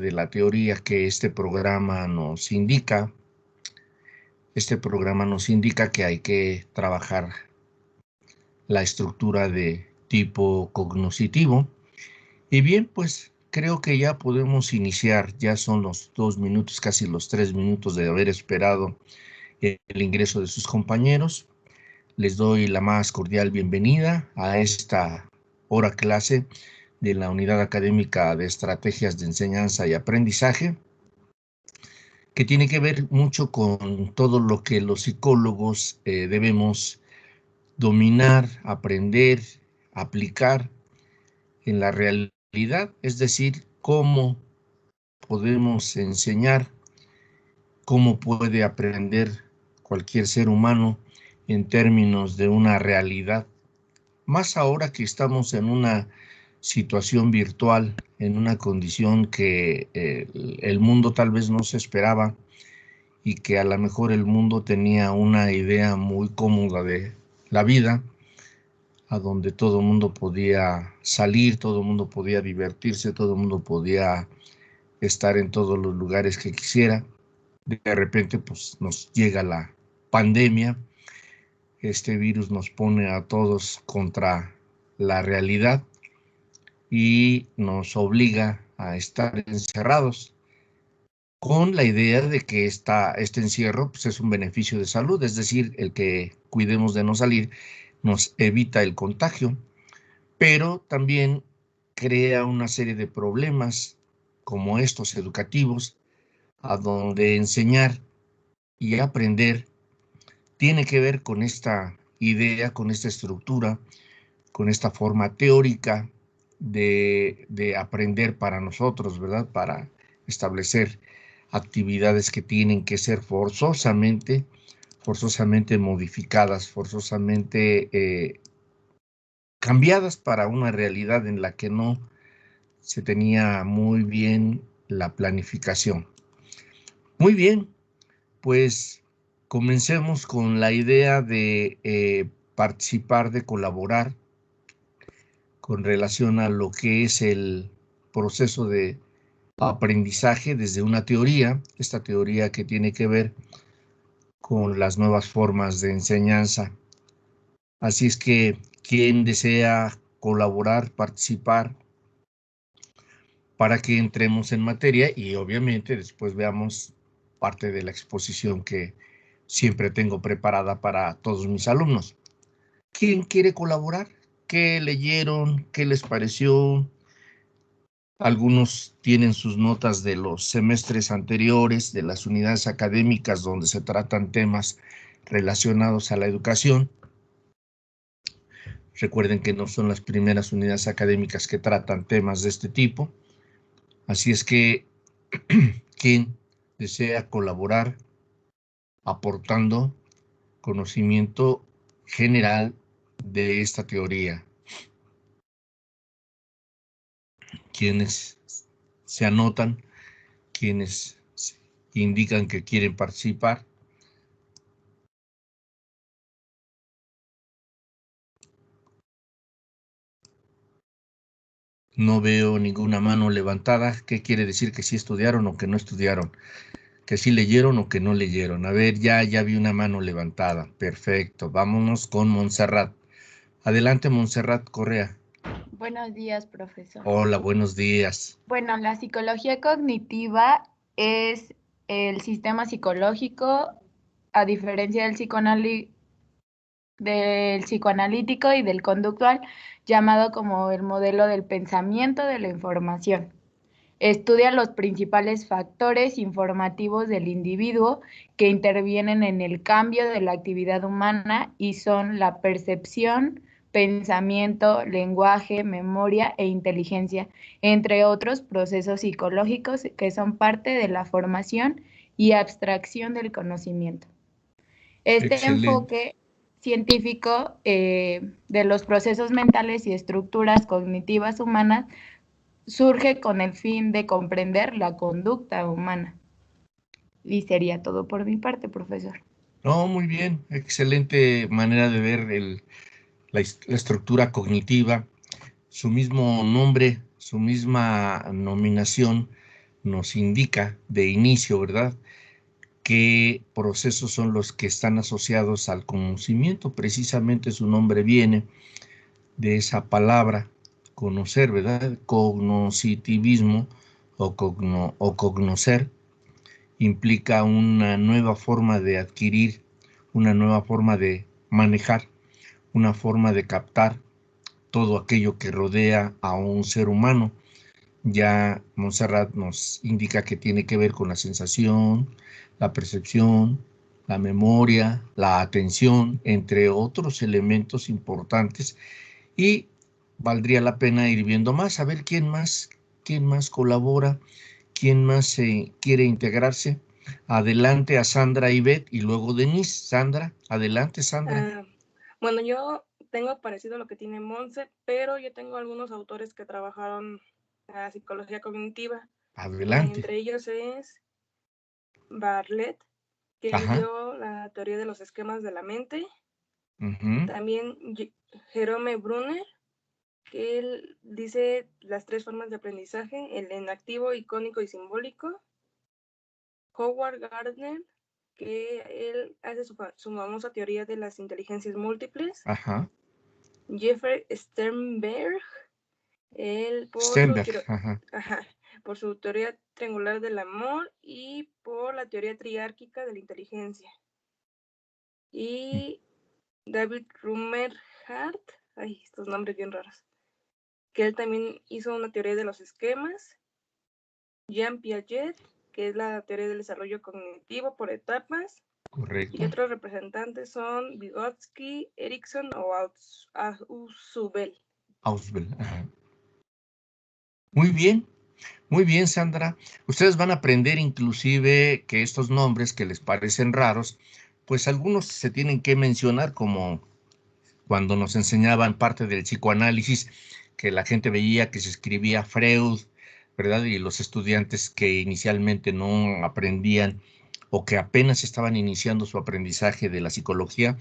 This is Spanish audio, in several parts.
de la teoría que este programa nos indica. Este programa nos indica que hay que trabajar la estructura de tipo cognoscitivo. Y bien, pues creo que ya podemos iniciar. Ya son los 2 minutos, casi los 3 minutos de haber esperado el ingreso de sus compañeros. Les doy la más cordial bienvenida a esta hora clase de la Unidad Académica de Estrategias de Enseñanza y Aprendizaje, que tiene que ver mucho con todo lo que los psicólogos debemos dominar, aprender, aplicar en la realidad, es decir, cómo podemos enseñar, cómo puede aprender cualquier ser humano en términos de una realidad. Más ahora que estamos en una situación virtual, en una condición que el mundo tal vez no se esperaba y que a lo mejor el mundo tenía una idea muy cómoda de la vida, a donde todo el mundo podía salir, todo el mundo podía divertirse, todo el mundo podía estar en todos los lugares que quisiera. De repente, pues nos llega la pandemia. Este virus nos pone a todos contra la realidad y nos obliga a estar encerrados con la idea de que este encierro pues, es un beneficio de salud, es decir, el que cuidemos de no salir nos evita el contagio, pero también crea una serie de problemas como estos educativos, a donde enseñar y aprender tiene que ver con esta idea, con esta estructura, con esta forma teórica de aprender para nosotros, ¿verdad? Para establecer actividades que tienen que ser forzosamente modificadas, forzosamente cambiadas para una realidad en la que no se tenía muy bien la planificación. Muy bien, pues comencemos con la idea de participar, de colaborar con relación a lo que es el proceso de aprendizaje desde una teoría, esta teoría que tiene que ver con las nuevas formas de enseñanza. Así es que quien desea colaborar, participar, para que entremos en materia y obviamente después veamos parte de la exposición que siempre tengo preparada para todos mis alumnos. ¿Quién quiere colaborar? ¿Qué leyeron? ¿Qué les pareció? Algunos tienen sus notas de los semestres anteriores, de las unidades académicas donde se tratan temas relacionados a la educación. Recuerden que no son las primeras unidades académicas que tratan temas de este tipo. Así es que quien desea colaborar aportando conocimiento general de esta teoría. Quienes se anotan, quienes indican que quieren participar. No veo ninguna mano levantada. ¿Qué quiere decir? Que sí estudiaron o que no estudiaron. Que sí leyeron o que no leyeron. A ver, ya vi una mano levantada. Perfecto. Vámonos con Montserrat. Adelante, Montserrat Correa. Buenos días, profesor. Hola, buenos días. Bueno, la psicología cognitiva es el sistema psicológico, a diferencia del psicoanalítico y del conductual, llamado como el modelo del pensamiento de la información. Estudia los principales factores informativos del individuo que intervienen en el cambio de la actividad humana y son la percepción, pensamiento, lenguaje, memoria e inteligencia, entre otros procesos psicológicos que son parte de la formación y abstracción del conocimiento. Este Excelente. enfoque científico de los procesos mentales y estructuras cognitivas humanas surge con el fin de comprender la conducta humana. Y sería todo por mi parte, profesor. No, muy bien. Excelente manera de ver la estructura cognitiva. Su mismo nombre, su misma nominación nos indica de inicio, ¿verdad?, qué procesos son los que están asociados al conocimiento. Precisamente su nombre viene de esa palabra, conocer, ¿verdad? Cognoscitivismo o cognocer implica una nueva forma de adquirir, una nueva forma de manejar, una forma de captar todo aquello que rodea a un ser humano. Ya Montserrat nos indica que tiene que ver con la sensación, la percepción, la memoria, la atención, entre otros elementos importantes. Y valdría la pena ir viendo más, a ver quién más colabora, quién más quiere integrarse. Adelante a Sandra y Beth y luego Denise. Sandra, adelante Sandra. Bueno, yo tengo parecido a lo que tiene Monse, pero yo tengo algunos autores que trabajaron la psicología cognitiva. Adelante. Entre ellos es Bartlett, que él dio la teoría de los esquemas de la mente. También Jerome Brunner, que él dice las 3 formas de aprendizaje, el enactivo, icónico y simbólico. Howard Gardner, que él hace su famosa teoría de las inteligencias múltiples. Jeffrey Sternberg, él por su teoría triangular del amor y por la teoría triárquica de la inteligencia. Y David Rumerhart, estos nombres bien raros, que él también hizo una teoría de los esquemas. Jean Piaget, que es la teoría del desarrollo cognitivo por etapas. Correcto. Y otros representantes son Vygotsky, Erickson o Ausubel. Muy bien, Sandra. Ustedes van a aprender inclusive que estos nombres que les parecen raros, pues algunos se tienen que mencionar, como cuando nos enseñaban parte del psicoanálisis, que la gente veía que se escribía Freud, ¿verdad? Y los estudiantes que inicialmente no aprendían o que apenas estaban iniciando su aprendizaje de la psicología,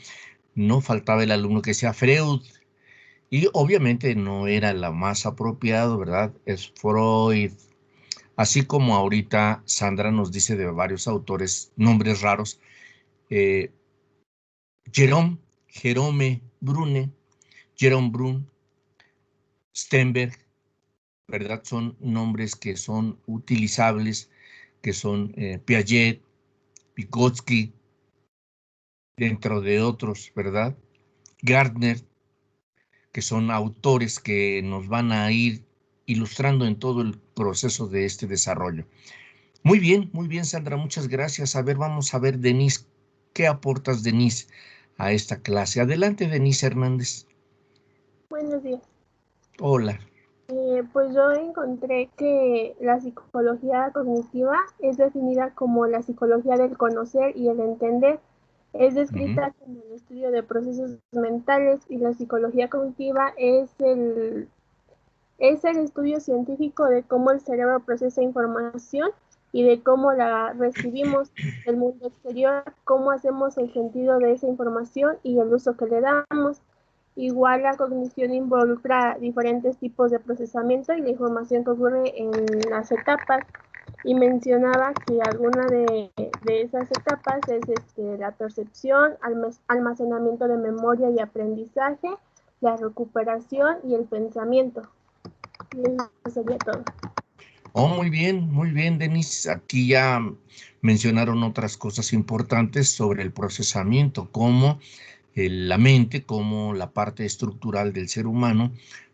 no faltaba el alumno que decía Freud. Y obviamente no era la más apropiado, ¿verdad? Es Freud. Así como ahorita Sandra nos dice de varios autores, nombres raros, Jerome Brune, Jerome Brun, Stenberg, ¿verdad? Son nombres que son utilizables, que son Piaget, Vygotsky, dentro de otros, ¿verdad? Gardner, que son autores que nos van a ir ilustrando en todo el proceso de este desarrollo. Muy bien, Sandra, muchas gracias. A ver, vamos a ver, Denise, ¿qué aportas, Denise, a esta clase? Adelante, Denise Hernández. Buenos días. Hola. Pues yo encontré que la psicología cognitiva es definida como la psicología del conocer y el entender. Es descrita como el estudio de procesos mentales, y la psicología cognitiva es el estudio científico de cómo el cerebro procesa información y de cómo la recibimos del mundo exterior, cómo hacemos el sentido de esa información y el uso que le damos. Igual la cognición involucra diferentes tipos de procesamiento y la información que ocurre en las etapas, y mencionaba que alguna de esas etapas es la percepción, almacenamiento de memoria y aprendizaje, la recuperación y el pensamiento. Y eso sería todo. Oh, muy bien, Denise. Aquí ya mencionaron otras cosas importantes sobre el procesamiento, como la mente, como la parte estructural del ser humano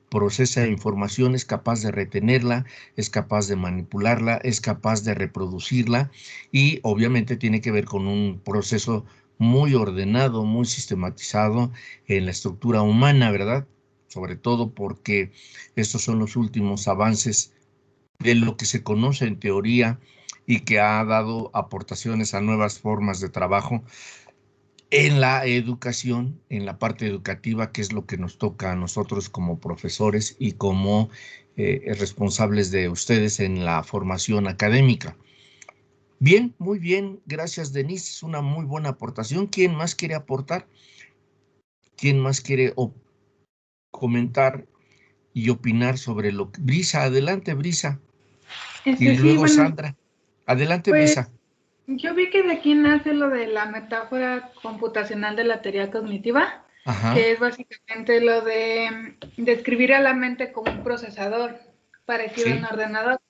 procesa información, es capaz de retenerla, es capaz de manipularla, es capaz de reproducirla, y obviamente tiene que ver con un proceso muy ordenado, muy sistematizado en la estructura humana, ¿verdad? Sobre todo porque estos son los últimos avances de lo que se conoce en teoría y que ha dado aportaciones a nuevas formas de trabajo en la educación, en la parte educativa, que es lo que nos toca a nosotros como profesores y como responsables de ustedes en la formación académica. Bien, muy bien, gracias, Denise, es una muy buena aportación. ¿Quién más quiere aportar? ¿Quién más quiere comentar y opinar sobre lo que... Brisa, adelante, Brisa. Y luego bueno, Sandra. Adelante, pues, Brisa. Yo vi que de aquí nace lo de la metáfora computacional de la teoría cognitiva, ajá, que es básicamente lo de describir a la mente como un procesador parecido a un ordenador,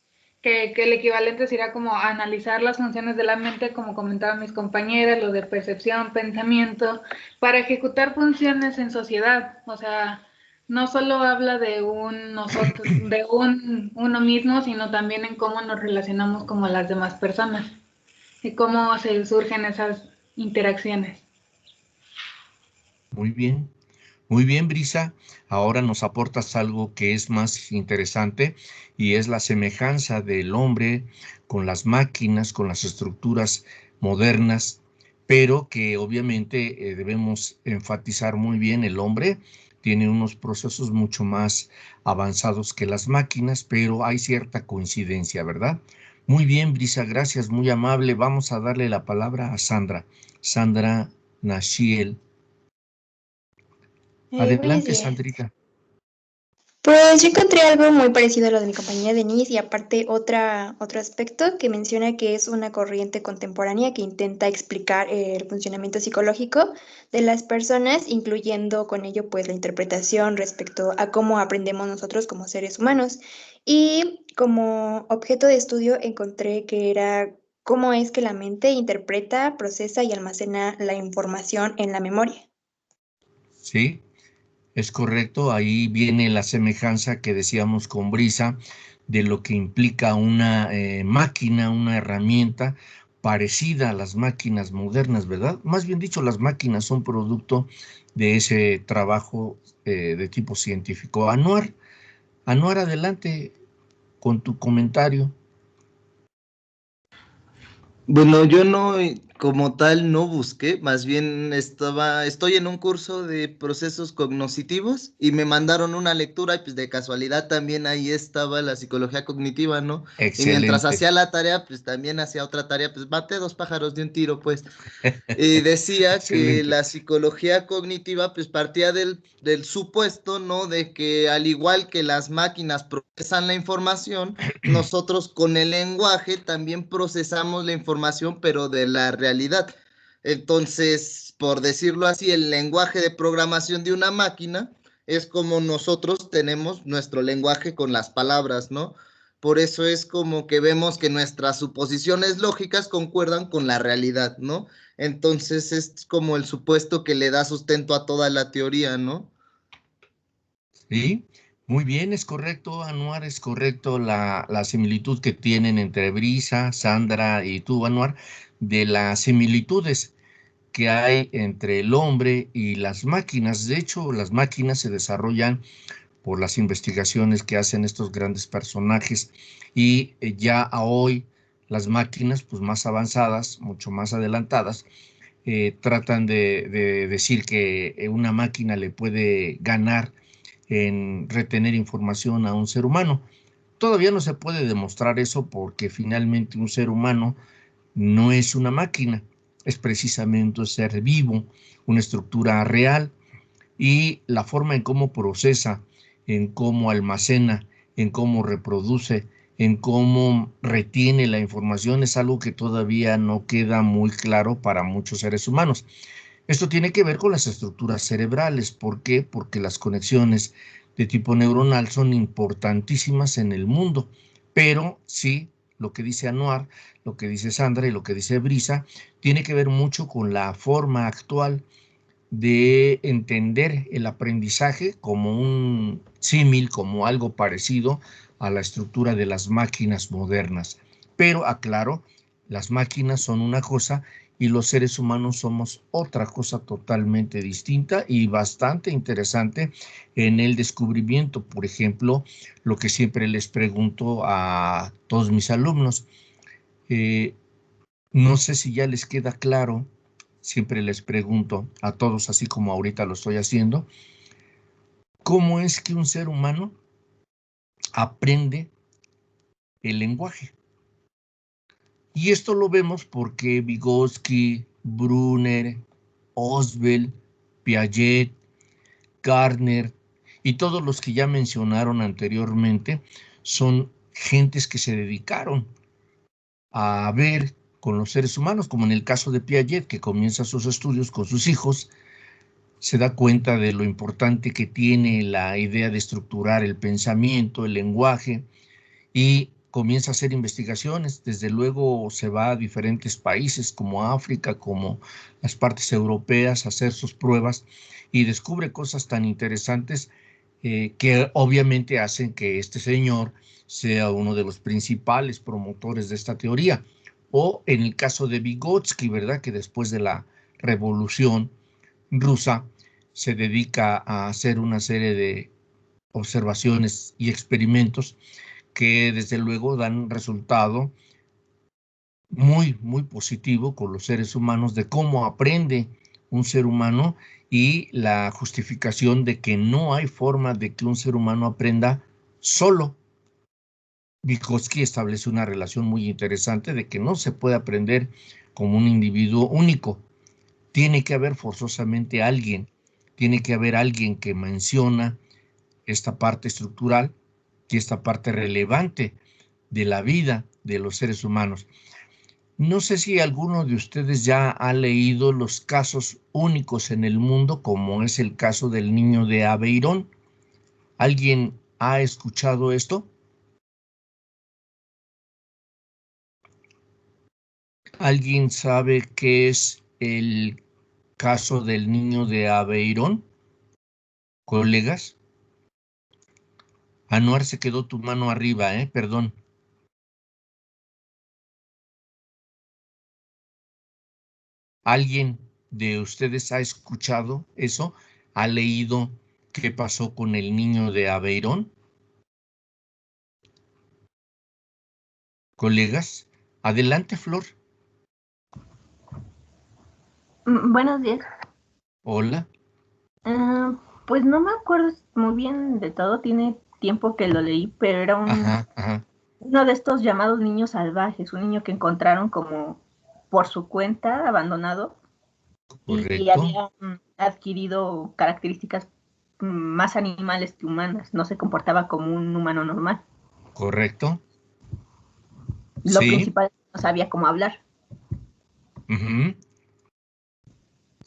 que el equivalente sería como analizar las funciones de la mente, como comentaban mis compañeras, lo de percepción, pensamiento, para ejecutar funciones en sociedad. O sea, no solo habla de un nosotros, de uno mismo, sino también en cómo nos relacionamos como las demás personas y cómo se surgen esas interacciones. Muy bien, Brisa. Ahora nos aportas algo que es más interesante y es la semejanza del hombre con las máquinas, con las estructuras modernas, pero que obviamente debemos enfatizar muy bien. El hombre tiene unos procesos mucho más avanzados que las máquinas, pero hay cierta coincidencia, ¿verdad? Muy bien, Brisa, gracias, muy amable. Vamos a darle la palabra a Sandra. Sandra Nashiel. Adelante, Sandrita. Pues yo encontré algo muy parecido a lo de mi compañera Denise y aparte otro aspecto que menciona que es una corriente contemporánea que intenta explicar el funcionamiento psicológico de las personas, incluyendo con ello pues la interpretación respecto a cómo aprendemos nosotros como seres humanos. Y como objeto de estudio encontré que era cómo es que la mente interpreta, procesa y almacena la información en la memoria. Sí. Es correcto, ahí viene la semejanza que decíamos con Brisa de lo que implica una máquina, una herramienta parecida a las máquinas modernas, ¿verdad? Más bien dicho, las máquinas son producto de ese trabajo de tipo científico. Anuar, adelante con tu comentario. Bueno, yo no, como tal, no busqué, más bien estoy en un curso de procesos cognitivos y me mandaron una lectura y pues de casualidad también ahí estaba la psicología cognitiva, ¿no? Excelente. Y mientras hacía la tarea, pues también hacía otra tarea, pues maté 2 pájaros de un tiro, pues. Y decía que la psicología cognitiva pues partía del supuesto, ¿no? De que al igual que las máquinas procesan la información, nosotros con el lenguaje también procesamos la información, pero de la realidad. Entonces, por decirlo así, el lenguaje de programación de una máquina es como nosotros tenemos nuestro lenguaje con las palabras, ¿no? Por eso es como que vemos que nuestras suposiciones lógicas concuerdan con la realidad, ¿no? Entonces es como el supuesto que le da sustento a toda la teoría, ¿no? Sí, muy bien, es correcto, Anuar, es correcto la similitud que tienen entre Brisa, Sandra y tú, Anuar, de las similitudes que hay entre el hombre y las máquinas. De hecho, las máquinas se desarrollan por las investigaciones que hacen estos grandes personajes y ya a hoy las máquinas, pues más avanzadas, mucho más adelantadas, tratan de decir que una máquina le puede ganar en retener información a un ser humano. Todavía no se puede demostrar eso porque finalmente un ser humano no es una máquina, es precisamente un ser vivo, una estructura real, y la forma en cómo procesa, en cómo almacena, en cómo reproduce, en cómo retiene la información es algo que todavía no queda muy claro para muchos seres humanos. Esto tiene que ver con las estructuras cerebrales. ¿Por qué? Porque las conexiones de tipo neuronal son importantísimas en el mundo, pero sí, lo que dice Anuar, lo que dice Sandra y lo que dice Brisa, tiene que ver mucho con la forma actual de entender el aprendizaje como un símil, como algo parecido a la estructura de las máquinas modernas. Pero aclaro, las máquinas son una cosa y los seres humanos somos otra cosa totalmente distinta y bastante interesante en el descubrimiento. Por ejemplo, lo que siempre les pregunto a todos mis alumnos, no sé si ya les queda claro, siempre les pregunto a todos, así como ahorita lo estoy haciendo, ¿cómo es que un ser humano aprende el lenguaje? Y esto lo vemos porque Vygotsky, Brunner, Oswald, Piaget, Gardner y todos los que ya mencionaron anteriormente son gentes que se dedicaron a ver con los seres humanos, como en el caso de Piaget, que comienza sus estudios con sus hijos, se da cuenta de lo importante que tiene la idea de estructurar el pensamiento, el lenguaje, y comienza a hacer investigaciones. Desde luego se va a diferentes países como África, como las partes europeas, a hacer sus pruebas y descubre cosas tan interesantes que obviamente hacen que este señor sea uno de los principales promotores de esta teoría. O en el caso de Vygotsky, ¿verdad? Que después de la Revolución Rusa se dedica a hacer una serie de observaciones y experimentos que desde luego dan resultado muy, muy positivo con los seres humanos, de cómo aprende un ser humano y la justificación de que no hay forma de que un ser humano aprenda solo. Vygotsky establece una relación muy interesante de que no se puede aprender como un individuo único. Tiene que haber forzosamente alguien, tiene que haber alguien que menciona esta parte estructural y esta parte relevante de la vida de los seres humanos. No sé si alguno de ustedes ya ha leído los casos únicos en el mundo, como es el caso del niño de Aveirón. ¿Alguien ha escuchado esto? ¿Alguien sabe qué es el caso del niño de Aveirón? ¿Colegas? Anuar, se quedó tu mano arriba, perdón. ¿Alguien de ustedes ha escuchado eso? ¿Ha leído qué pasó con el niño de Aveirón? Colegas, adelante, Flor. Buenos días. Hola. Pues no me acuerdo muy bien de todo, tiene tiempo que lo leí, pero era uno de estos llamados niños salvajes, un niño que encontraron como por su cuenta, abandonado. Correcto. Y había adquirido características más animales que humanas, no se comportaba como un humano normal. Correcto. Lo principal es que no sabía cómo hablar.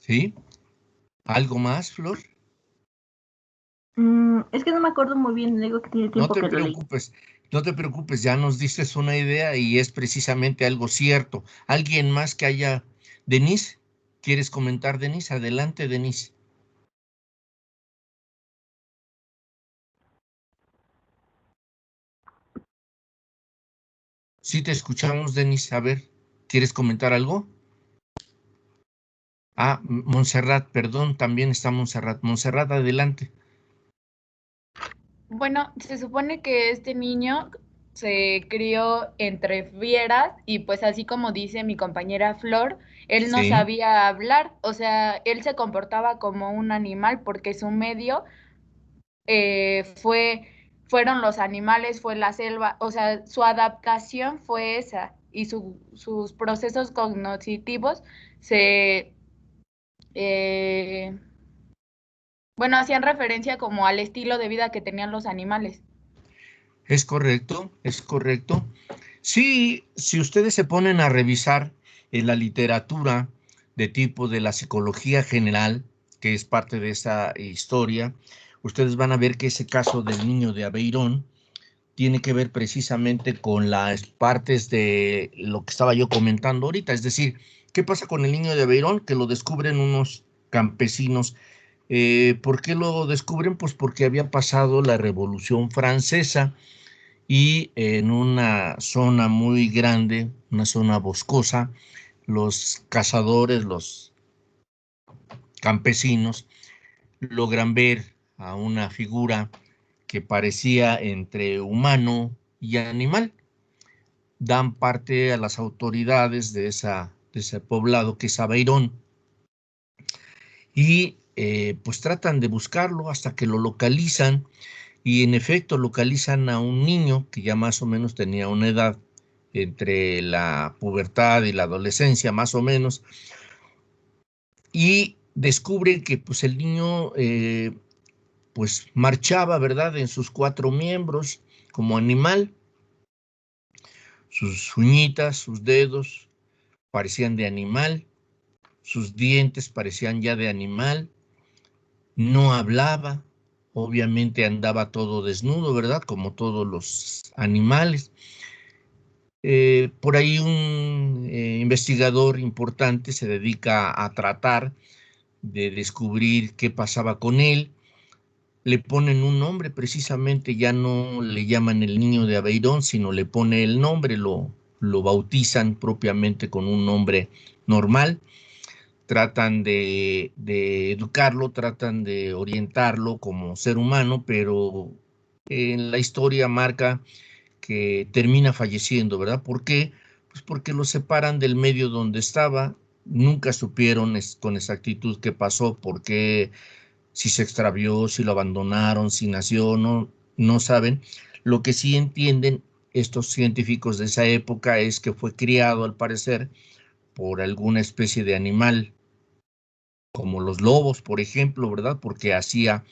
Sí. ¿Algo más, Flor? Es que no me acuerdo muy bien, digo que tiene tiempo que lo leí. No te preocupes, ya nos diste una idea y es precisamente algo cierto. ¿Alguien más que haya? Denise, ¿quieres comentar, Denise? Adelante, Denise. Sí te escuchamos, Denise. A ver, ¿quieres comentar algo? Ah, Montserrat, perdón, también está Montserrat. Montserrat, adelante. Bueno, se supone que este niño se crió entre fieras y pues así como dice mi compañera Flor, él no sabía hablar, o sea, él se comportaba como un animal porque su medio fueron los animales, fue la selva, o sea, su adaptación fue esa y sus procesos cognitivos hacían referencia como al estilo de vida que tenían los animales. Es correcto, es correcto. Sí, si ustedes se ponen a revisar en la literatura de tipo de la psicología general, que es parte de esa historia, ustedes van a ver que ese caso del niño de Aveirón tiene que ver precisamente con las partes de lo que estaba yo comentando ahorita. Es decir, ¿qué pasa con el niño de Aveirón? Que lo descubren unos campesinos. ¿Por qué lo descubren? Pues porque había pasado la Revolución Francesa y en una zona muy grande, una zona boscosa, los cazadores, los campesinos, logran ver a una figura que parecía entre humano y animal. Dan parte a las autoridades de ese poblado que es Aveirón y pues tratan de buscarlo hasta que lo localizan. Y en efecto localizan a un niño que ya más o menos tenía una edad entre la pubertad y la adolescencia, más o menos, y descubren que pues el niño pues marchaba, ¿verdad?, en sus 4 miembros como animal, Sus uñitas, sus dedos parecían de animal, sus dientes parecían ya de animal, no hablaba, obviamente andaba todo desnudo, ¿verdad? Como todos los animales. Por ahí un investigador importante se dedica a tratar de descubrir qué pasaba con él. Le ponen un nombre, precisamente ya no le llaman el niño de Aveirón, sino le pone el nombre, lo bautizan propiamente con un nombre normal. Tratan de educarlo, tratan de orientarlo como ser humano, pero en la historia marca que termina falleciendo, ¿verdad? ¿Por qué? Pues porque lo separan del medio donde estaba, nunca supieron con exactitud qué pasó, por qué, si se extravió, si lo abandonaron, si nació, no saben. Lo que sí entienden estos científicos de esa época es que fue criado, al parecer, por alguna especie de animal, como los lobos, por ejemplo, ¿verdad? Porque hacía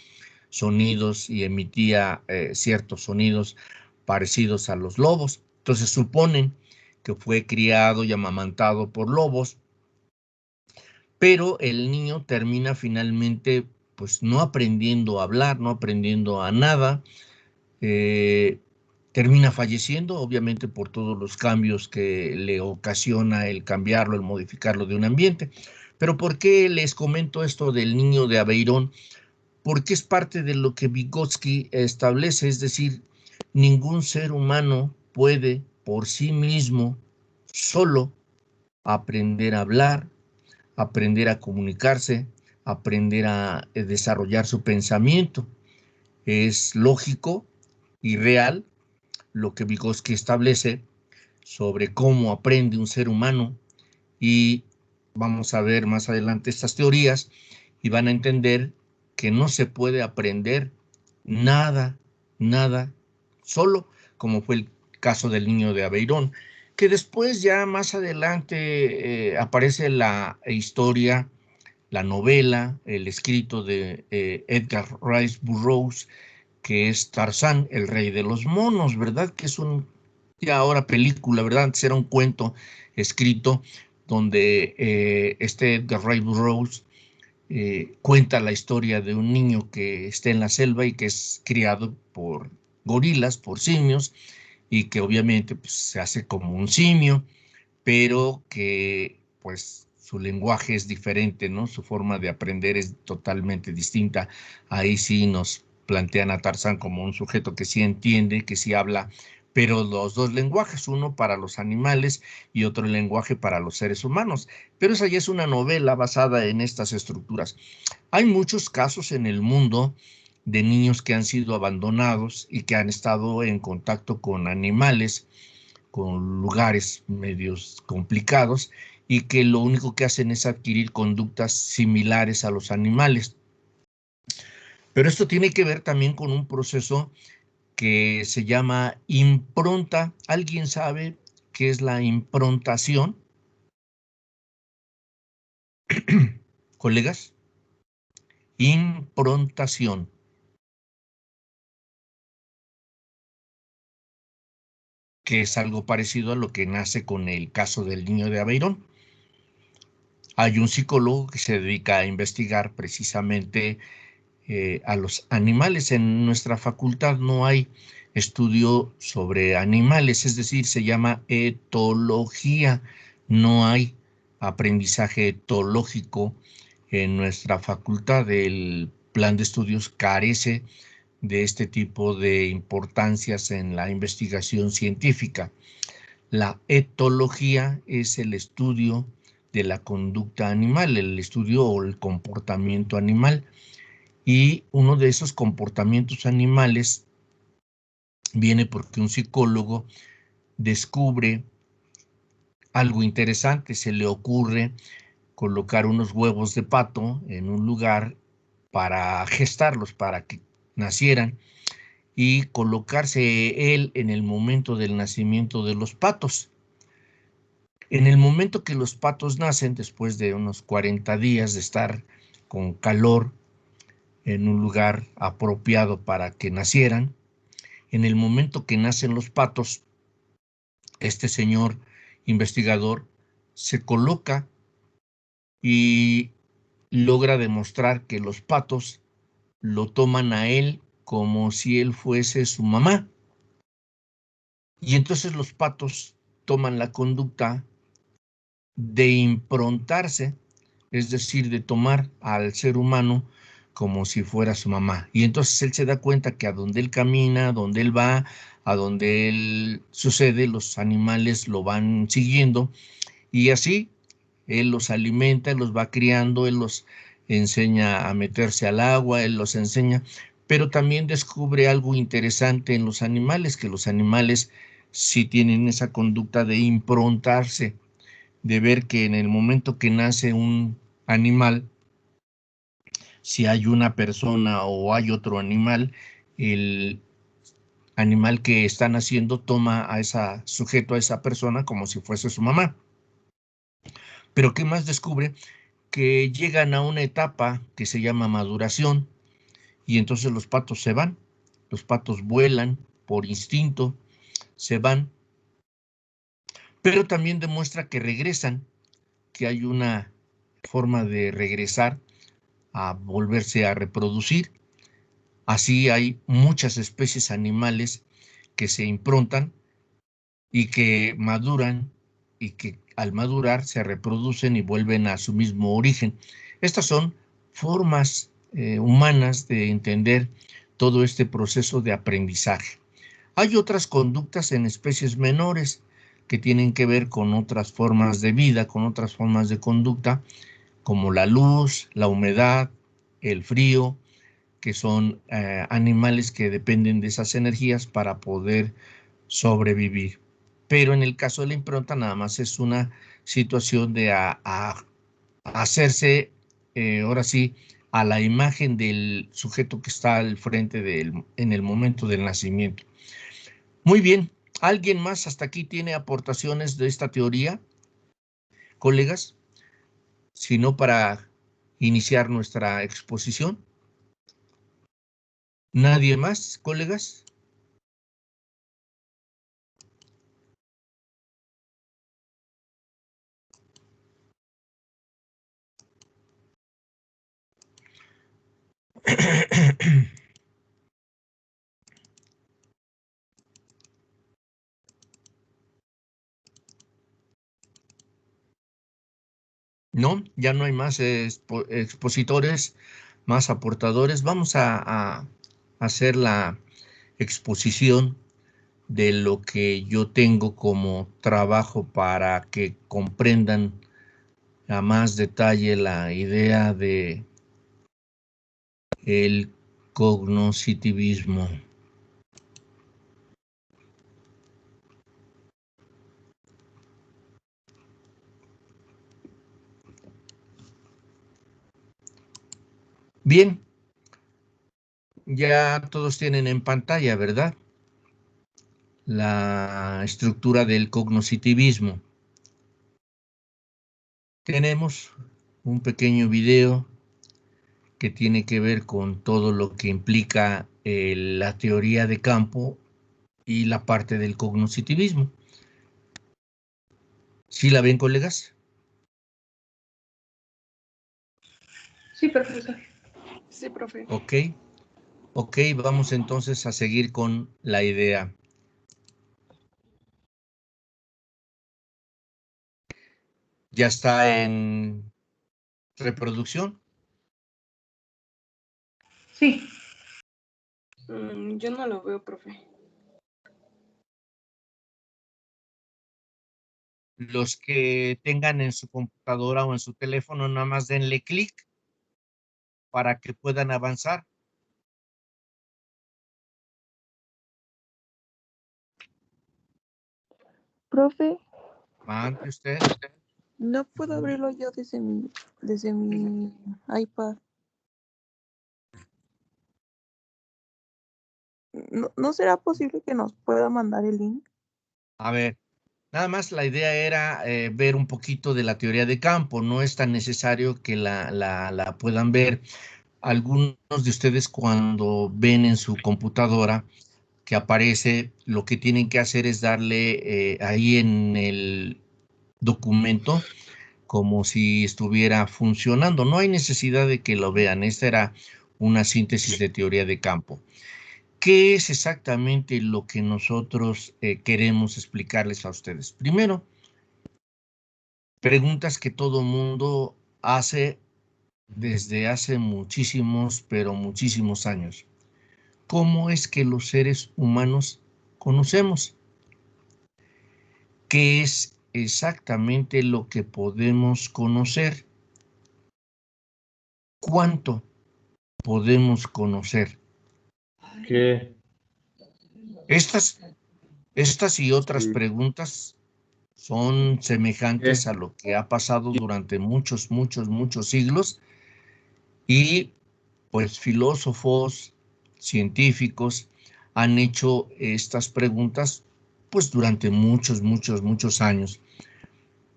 sonidos y emitía ciertos sonidos parecidos a los lobos. Entonces suponen que fue criado y amamantado por lobos, pero el niño termina finalmente pues no aprendiendo a hablar, no aprendiendo a nada, termina falleciendo, obviamente por todos los cambios que le ocasiona el cambiarlo, el modificarlo de un ambiente. Pero ¿por qué les comento esto del niño de Aveirón? Porque es parte de lo que Vygotsky establece, es decir, ningún ser humano puede por sí mismo, solo, aprender a hablar, aprender a comunicarse, aprender a desarrollar su pensamiento. Es lógico y real lo que Vygotsky establece sobre cómo aprende un ser humano, y vamos a ver más adelante estas teorías y van a entender que no se puede aprender nada solo, como fue el caso del niño de Aveirón, que después ya más adelante aparece la historia, la novela, el escrito de Edgar Rice Burroughs, que es Tarzán, el rey de los monos, ¿verdad? Que es ya ahora película, ¿verdad? Antes era un cuento escrito donde este Edgar Rice Burroughs cuenta la historia de un niño que está en la selva y que es criado por gorilas, por simios, y que obviamente pues, se hace como un simio, pero que pues su lenguaje es diferente, ¿no? Su forma de aprender es totalmente distinta. Ahí sí nos plantean a Tarzán como un sujeto que sí entiende, que sí habla, pero los dos lenguajes, uno para los animales y otro lenguaje para los seres humanos. Pero esa ya es una novela basada en estas estructuras. Hay muchos casos en el mundo de niños que han sido abandonados y que han estado en contacto con animales, con lugares medios complicados, y que lo único que hacen es adquirir conductas similares a los animales. Pero esto tiene que ver también con un proceso que se llama impronta. ¿Alguien sabe qué es la improntación? ¿Colegas? Improntación. Que es algo parecido a lo que nace con el caso del niño de Aveirón. Hay un psicólogo que se dedica a investigar precisamente a los animales. En nuestra facultad no hay estudio sobre animales, es decir, se llama etología. No hay aprendizaje etológico en nuestra facultad. El plan de estudios carece de este tipo de importancias en la investigación científica. La etología es el estudio de la conducta animal, el estudio o el comportamiento animal. Y uno de esos comportamientos animales viene porque un psicólogo descubre algo interesante. Se le ocurre colocar unos huevos de pato en un lugar para gestarlos, para que nacieran, y colocarse él en el momento del nacimiento de los patos. En el momento que los patos nacen, después de unos 40 días de estar con calor en un lugar apropiado para que nacieran, en el momento que nacen los patos, este señor investigador se coloca y logra demostrar que los patos lo toman a él como si él fuese su mamá. Y entonces los patos toman la conducta de improntarse, es decir, de tomar al ser humano como si fuera su mamá. Y entonces él se da cuenta que a donde él camina, a donde él va, a donde él sucede, los animales lo van siguiendo y así él los alimenta, él los va criando, él los enseña a meterse al agua, él los enseña, pero también descubre algo interesante en los animales, que los animales sí tienen esa conducta de improntarse, de ver que en el momento que nace un animal, si hay una persona o hay otro animal, el animal que está naciendo toma a ese sujeto, a esa persona, como si fuese su mamá. Pero ¿qué más descubre? Que llegan a una etapa que se llama maduración y entonces los patos se van, los patos vuelan por instinto, se van, pero también demuestra que regresan, que hay una forma de regresar a volverse a reproducir. Así hay muchas especies animales que se improntan y que maduran y que al madurar se reproducen y vuelven a su mismo origen. Estas son formas humanas de entender todo este proceso de aprendizaje. Hay otras conductas en especies menores que tienen que ver con otras formas de vida, con otras formas de conducta, como la luz, la humedad, el frío, que son animales que dependen de esas energías para poder sobrevivir. Pero en el caso de la impronta nada más es una situación de hacerse, ahora sí, a la imagen del sujeto que está al frente en el momento del nacimiento. Muy bien, ¿alguien más hasta aquí tiene aportaciones de esta teoría, colegas? Si no, para iniciar nuestra exposición. ¿Nadie más, colegas? No, ya no hay más expositores, más aportadores. Vamos a hacer la exposición de lo que yo tengo como trabajo para que comprendan a más detalle la idea de el cognoscitivismo. Bien, ya todos tienen en pantalla, ¿verdad? La estructura del cognoscitivismo. Tenemos un pequeño video que tiene que ver con todo lo que implica la teoría de campo y la parte del cognoscitivismo. ¿Sí la ven, colegas? Sí, profesor. Sí, profe. Ok, vamos entonces a seguir con la idea. ¿Ya está en reproducción? Sí. Yo no lo veo, profe. Los que tengan en su computadora o en su teléfono, nada más denle clic para que puedan avanzar. Profe, Mande usted. no puedo abrirlo yo desde mi iPad. ¿No será posible que nos pueda mandar el link? A ver, nada más la idea era ver un poquito de la teoría de campo. No es tan necesario que la puedan ver. Algunos de ustedes cuando ven en su computadora que aparece, lo que tienen que hacer es darle ahí en el documento como si estuviera funcionando. No hay necesidad de que lo vean. Esta era una síntesis de teoría de campo. ¿Qué es exactamente lo que nosotros queremos explicarles a ustedes? Primero, preguntas que todo mundo hace desde hace muchísimos, pero muchísimos años. ¿Cómo es que los seres humanos conocemos? ¿Qué es exactamente lo que podemos conocer? ¿Cuánto podemos conocer? ¿Qué? Estas y otras preguntas son semejantes ¿Qué? a lo que ha pasado durante muchos siglos y pues filósofos, científicos han hecho estas preguntas pues durante muchos años.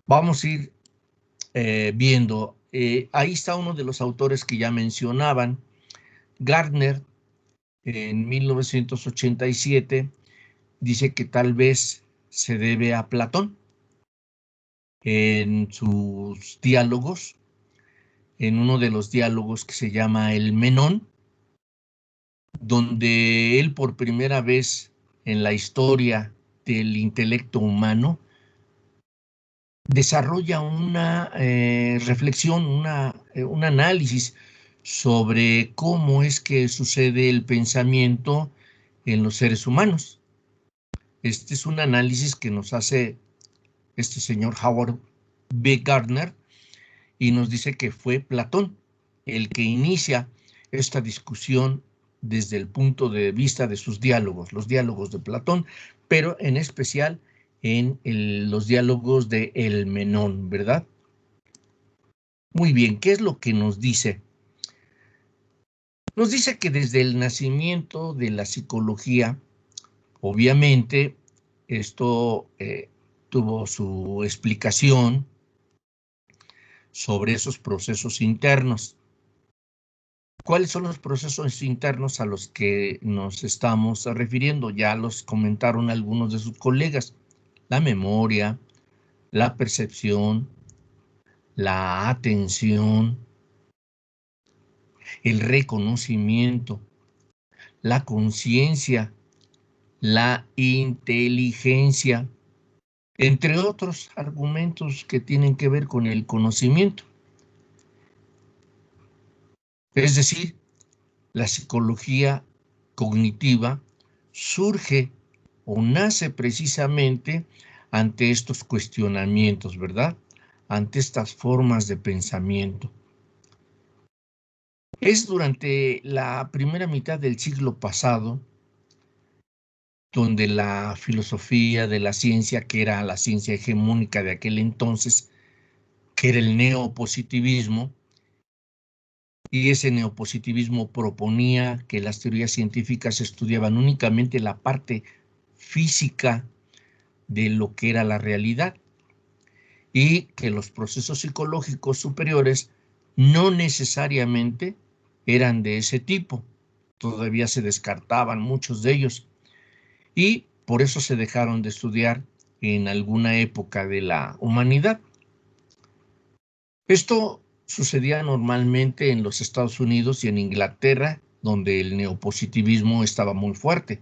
Vamos a ir viendo. Ahí está uno de los autores que ya mencionaban, Gardner, en 1987, dice que tal vez se debe a Platón en sus diálogos, en uno de los diálogos que se llama El Menón, donde él por primera vez en la historia del intelecto humano desarrolla una reflexión, un análisis sobre cómo es que sucede el pensamiento en los seres humanos. Este es un análisis que nos hace este señor Howard B. Gardner y nos dice que fue Platón el que inicia esta discusión desde el punto de vista de sus diálogos, los diálogos de Platón, pero en especial en los diálogos de El Menón, ¿verdad? Muy bien, ¿qué es lo que nos dice? Nos dice que desde el nacimiento de la psicología, obviamente, esto tuvo su explicación sobre esos procesos internos. ¿Cuáles son los procesos internos a los que nos estamos refiriendo? Ya los comentaron algunos de sus colegas. La memoria, la percepción, la atención, el reconocimiento, la conciencia, la inteligencia, entre otros argumentos que tienen que ver con el conocimiento. Es decir, la psicología cognitiva surge o nace precisamente ante estos cuestionamientos, ¿verdad? Ante estas formas de pensamiento. Es durante la primera mitad del siglo pasado donde la filosofía de la ciencia, que era la ciencia hegemónica de aquel entonces, que era el neopositivismo, y ese neopositivismo proponía que las teorías científicas estudiaban únicamente la parte física de lo que era la realidad y que los procesos psicológicos superiores no necesariamente eran de ese tipo. Todavía se descartaban muchos de ellos y por eso se dejaron de estudiar en alguna época de la humanidad. Esto sucedía normalmente en los Estados Unidos y en Inglaterra, donde el neopositivismo estaba muy fuerte,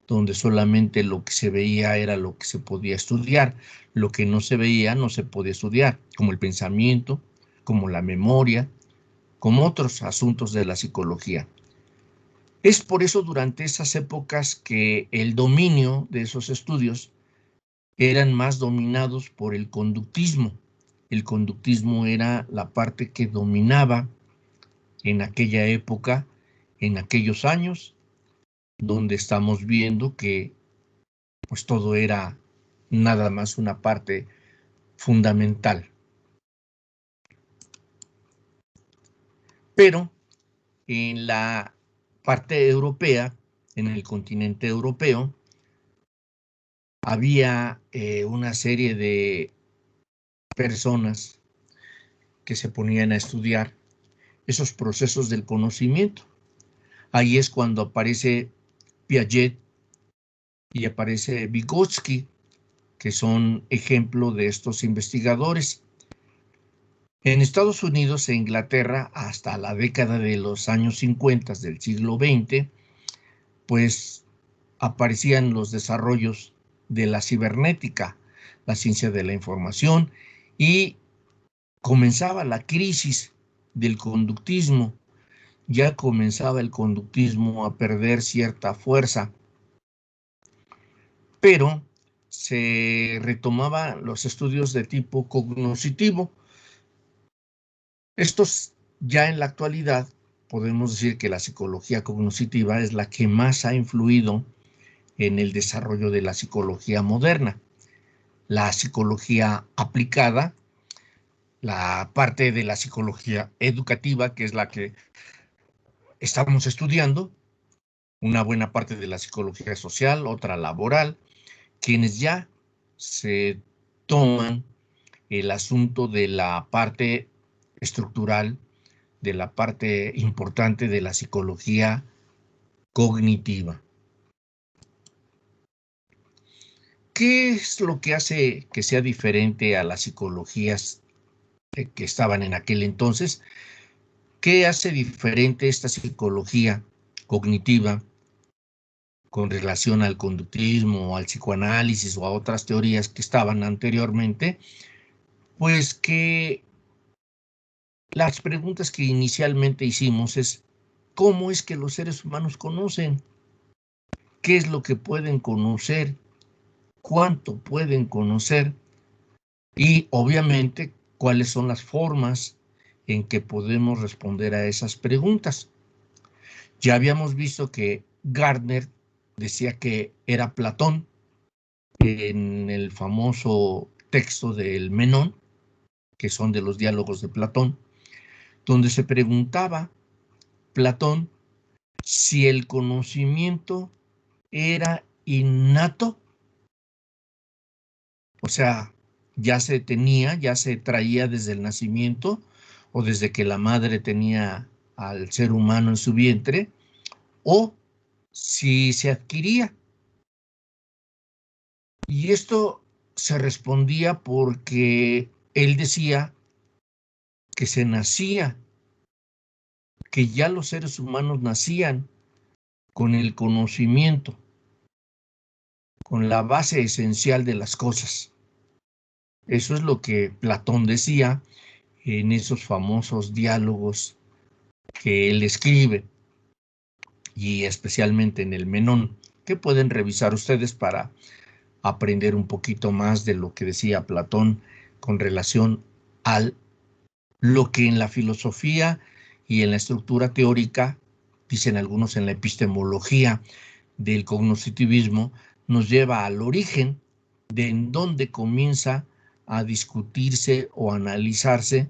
donde solamente lo que se veía era lo que se podía estudiar, lo que no se veía no se podía estudiar, como el pensamiento, como la memoria, como otros asuntos de la psicología. Es por eso durante esas épocas que el dominio de esos estudios eran más dominados por el conductismo. El conductismo era la parte que dominaba en aquella época, en aquellos años, donde estamos viendo que pues todo era nada más una parte fundamental. Pero en la parte europea, en el continente europeo, había una serie de personas que se ponían a estudiar esos procesos del conocimiento. Ahí es cuando aparece Piaget y aparece Vygotsky, que son ejemplo de estos investigadores. En Estados Unidos e Inglaterra, hasta la década de los años 50 del siglo XX, pues aparecían los desarrollos de la cibernética, la ciencia de la información, y comenzaba la crisis del conductismo. Ya comenzaba el conductismo a perder cierta fuerza, pero se retomaban los estudios de tipo cognoscitivo. Estos ya en la actualidad podemos decir que la psicología cognoscitiva es la que más ha influido en el desarrollo de la psicología moderna. La psicología aplicada, la parte de la psicología educativa, que es la que estamos estudiando, una buena parte de la psicología social, otra laboral, quienes ya se toman el asunto de la parte estructural, de la parte importante de la psicología cognitiva. ¿Qué es lo que hace que sea diferente a las psicologías que estaban en aquel entonces? ¿Qué hace diferente esta psicología cognitiva con relación al conductismo, al psicoanálisis o a otras teorías que estaban anteriormente? Pues que las preguntas que inicialmente hicimos es, ¿cómo es que los seres humanos conocen? ¿Qué es lo que pueden conocer? ¿Cuánto pueden conocer? Y obviamente, ¿cuáles son las formas en que podemos responder a esas preguntas? Ya habíamos visto que Gardner decía que era Platón en el famoso texto del Menón, que son de los diálogos de Platón, donde se preguntaba Platón si el conocimiento era innato, o sea, ya se tenía, ya se traía desde el nacimiento o desde que la madre tenía al ser humano en su vientre, o si se adquiría. Y esto se respondía porque él decía que se nacía, que ya los seres humanos nacían con el conocimiento, con la base esencial de las cosas. Eso es lo que Platón decía en esos famosos diálogos que él escribe, y especialmente en el Menón, que pueden revisar ustedes para aprender un poquito más de lo que decía Platón con relación a lo que en la filosofía y en la estructura teórica, dicen algunos en la epistemología del cognoscitivismo, nos lleva al origen de en dónde comienza a discutirse o analizarse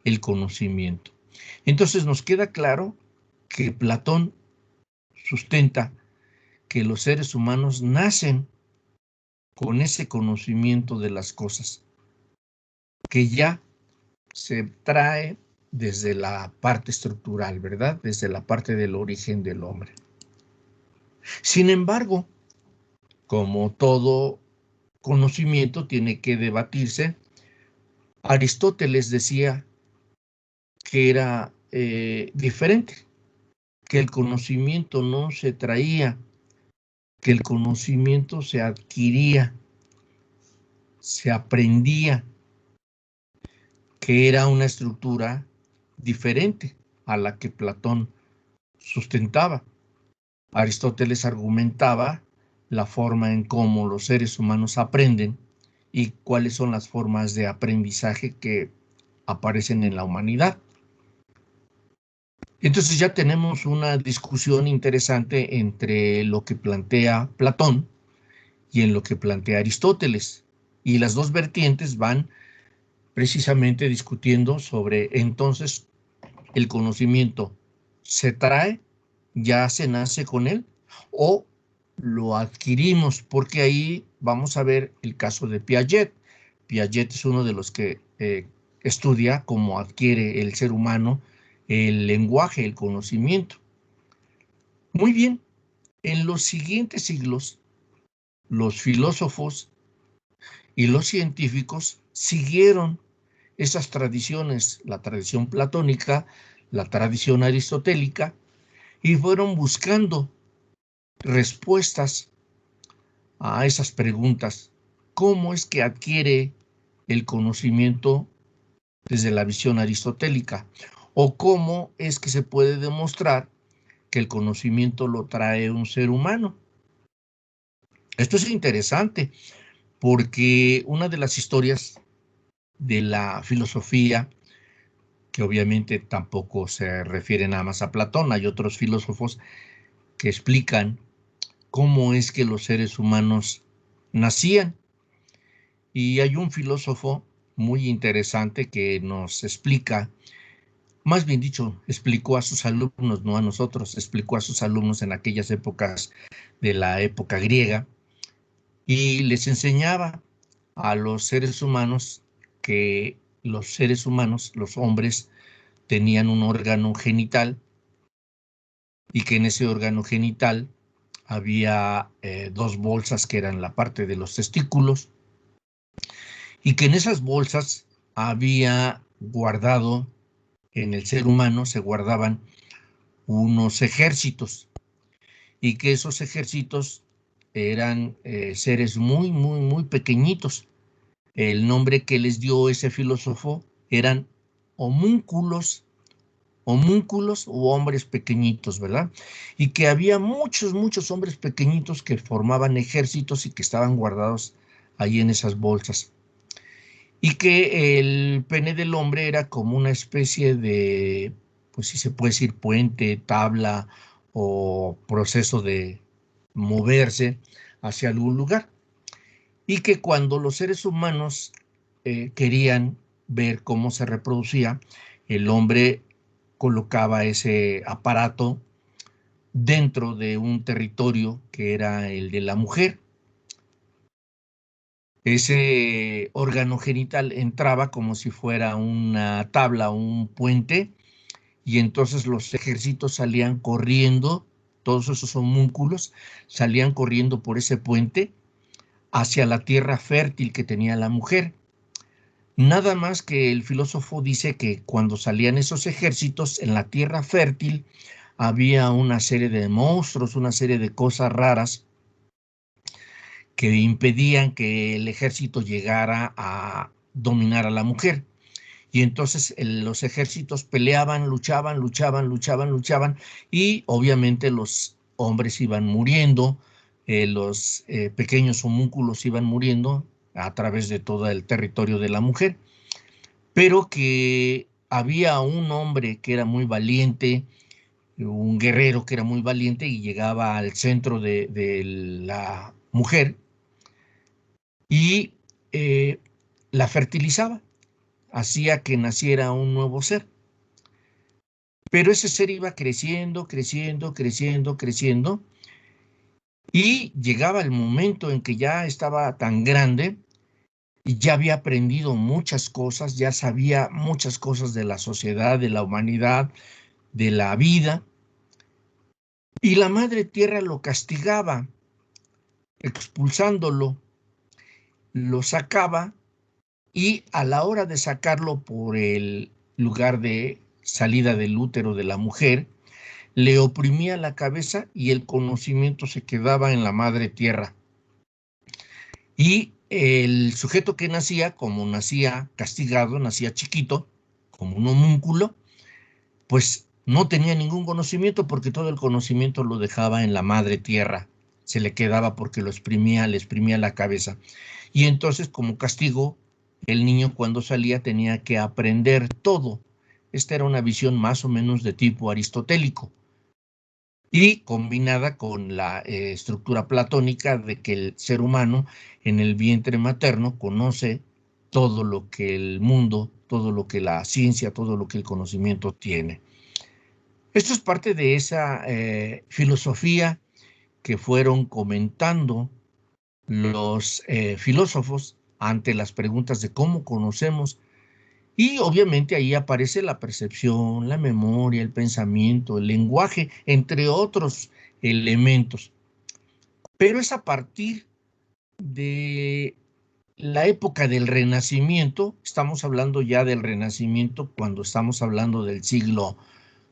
el conocimiento. Entonces nos queda claro que Platón sustenta que los seres humanos nacen con ese conocimiento de las cosas, que ya se trae desde la parte estructural, ¿verdad? Desde la parte del origen del hombre. Sin embargo, como todo conocimiento tiene que debatirse, Aristóteles decía que era diferente, que el conocimiento no se traía, que el conocimiento se adquiría, se aprendía, que era una estructura diferente a la que Platón sustentaba. Aristóteles argumentaba la forma en cómo los seres humanos aprenden y cuáles son las formas de aprendizaje que aparecen en la humanidad. Entonces ya tenemos una discusión interesante entre lo que plantea Platón y en lo que plantea Aristóteles. Y las dos vertientes van precisamente discutiendo sobre entonces el conocimiento se trae, ya se nace con él, o lo adquirimos, porque ahí vamos a ver el caso de Piaget. Piaget es uno de los que estudia cómo adquiere el ser humano el lenguaje, el conocimiento. Muy bien, en los siguientes siglos los filósofos y los científicos siguieron esas tradiciones, la tradición platónica, la tradición aristotélica, y fueron buscando respuestas a esas preguntas. ¿Cómo es que adquiere el conocimiento desde la visión aristotélica? ¿O cómo es que se puede demostrar que el conocimiento lo trae un ser humano? Esto es interesante porque una de las historias de la filosofía, que obviamente tampoco se refiere nada más a Platón, hay otros filósofos que explican cómo es que los seres humanos nacían. Y hay un filósofo muy interesante que nos explica, más bien dicho, explicó a sus alumnos, no a nosotros, explicó a sus alumnos en aquellas épocas de la época griega, y les enseñaba a los seres humanos que los seres humanos, los hombres, tenían un órgano genital y que en ese órgano genital había dos bolsas que eran la parte de los testículos, y que en esas bolsas había guardado, en el ser humano se guardaban unos ejércitos, y que esos ejércitos eran seres muy, muy, muy pequeñitos. El nombre que les dio ese filósofo eran homúnculos u hombres pequeñitos, ¿verdad? Y que había muchos, muchos hombres pequeñitos que formaban ejércitos y que estaban guardados ahí en esas bolsas. Y que el pene del hombre era como una especie de, pues si se puede decir, puente, tabla o proceso de moverse hacia algún lugar. Y que cuando los seres humanos querían ver cómo se reproducía, el hombre colocaba ese aparato dentro de un territorio que era el de la mujer. Ese órgano genital entraba como si fuera una tabla o un puente, y entonces los ejércitos salían corriendo, todos esos homúnculos salían corriendo por ese puente hacia la tierra fértil que tenía la mujer. Nada más que el filósofo dice que cuando salían esos ejércitos en la tierra fértil había una serie de monstruos, una serie de cosas raras que impedían que el ejército llegara a dominar a la mujer. Y entonces los ejércitos peleaban, luchaban, y obviamente los hombres iban muriendo, los pequeños homúnculos iban muriendo a través de todo el territorio de la mujer, pero que había un hombre que era muy valiente, un guerrero que era muy valiente y llegaba al centro de la mujer y la fertilizaba, hacía que naciera un nuevo ser. Pero ese ser iba creciendo, y llegaba el momento en que ya estaba tan grande y ya había aprendido muchas cosas, ya sabía muchas cosas de la sociedad, de la humanidad, de la vida, y la madre tierra lo castigaba, expulsándolo, lo sacaba, y a la hora de sacarlo por el lugar de salida del útero de la mujer, le oprimía la cabeza y el conocimiento se quedaba en la madre tierra. Y el sujeto que nacía, como nacía castigado, nacía chiquito, como un homúnculo, pues no tenía ningún conocimiento porque todo el conocimiento lo dejaba en la madre tierra. Se le quedaba porque le exprimía la cabeza. Y entonces, como castigo, el niño cuando salía tenía que aprender todo. Esta era una visión más o menos de tipo aristotélico y combinada con la estructura platónica de que el ser humano en el vientre materno conoce todo lo que el mundo, todo lo que la ciencia, todo lo que el conocimiento tiene. Esto es parte de esa filosofía que fueron comentando los filósofos ante las preguntas de cómo conocemos, y obviamente ahí aparece la percepción, la memoria, el pensamiento, el lenguaje, entre otros elementos. Pero es a partir de la época del Renacimiento, estamos hablando ya del Renacimiento cuando estamos hablando del siglo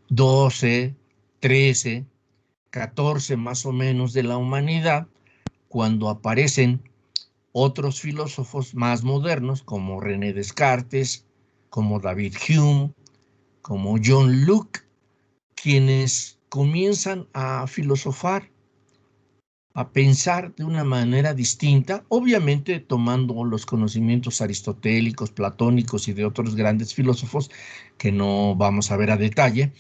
XII, XIII, XIV más o menos de la humanidad, cuando aparecen otros filósofos más modernos como René Descartes, como David Hume, como John Locke, quienes comienzan a filosofar, a pensar de una manera distinta, obviamente tomando los conocimientos aristotélicos, platónicos y de otros grandes filósofos que no vamos a ver a detalle,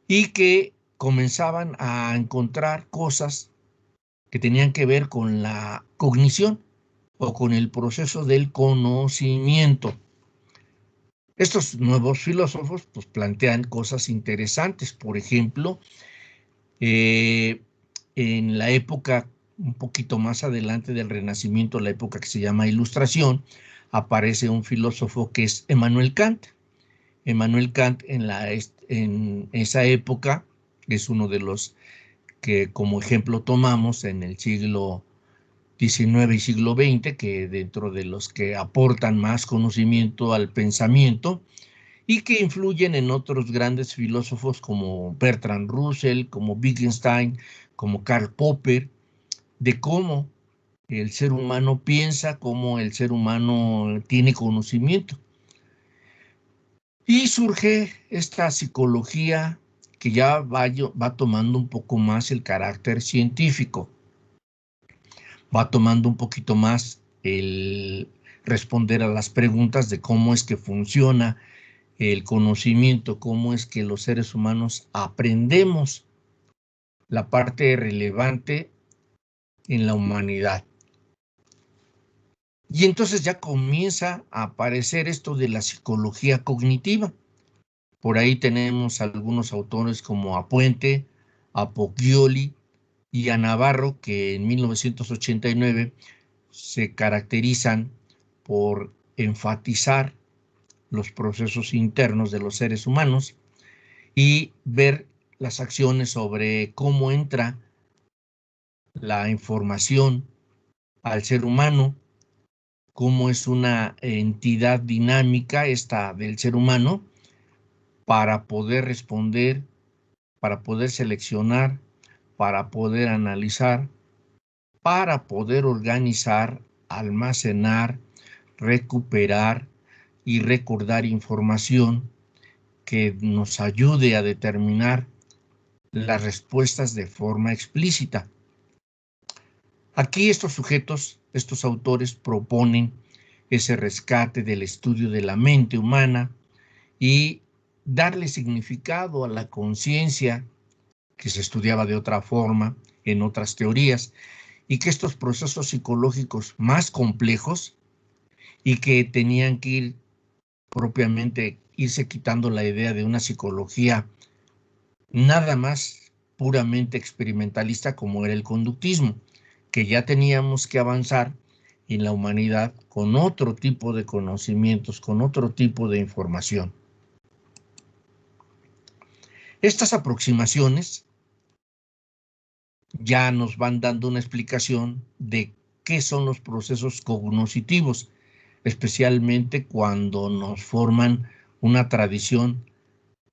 y que comenzaban a encontrar cosas que tenían que ver con la cognición o con el proceso del conocimiento. Estos nuevos filósofos pues, plantean cosas interesantes. Por ejemplo, en la época un poquito más adelante del Renacimiento, la época que se llama Ilustración, aparece un filósofo que es Emmanuel Kant. Emmanuel Kant en esa época es uno de los que como ejemplo tomamos en el siglo XIX y siglo XX, que dentro de los que aportan más conocimiento al pensamiento y que influyen en otros grandes filósofos como Bertrand Russell, como Wittgenstein, como Karl Popper, de cómo el ser humano piensa, cómo el ser humano tiene conocimiento. Y surge esta psicología que ya va tomando un poco más el carácter científico, va tomando un poquito más el responder a las preguntas de cómo es que funciona el conocimiento, cómo es que los seres humanos aprendemos la parte relevante en la humanidad. Y entonces ya comienza a aparecer esto de la psicología cognitiva. Por ahí tenemos algunos autores como Apuente, a Poggioli y a Navarro, que en 1989 se caracterizan por enfatizar los procesos internos de los seres humanos y ver las acciones sobre cómo entra la información al ser humano, cómo es una entidad dinámica esta del ser humano para poder responder, para poder seleccionar, para poder analizar, para poder organizar, almacenar, recuperar y recordar información que nos ayude a determinar las respuestas de forma explícita. Aquí estos sujetos, estos autores proponen ese rescate del estudio de la mente humana y darle significado a la conciencia que se estudiaba de otra forma en otras teorías y que estos procesos psicológicos más complejos y que tenían que ir propiamente irse quitando la idea de una psicología nada más puramente experimentalista como era el conductismo, que ya teníamos que avanzar en la humanidad con otro tipo de conocimientos, con otro tipo de información. Estas aproximaciones ya nos van dando una explicación de qué son los procesos cognitivos, especialmente cuando nos forman una tradición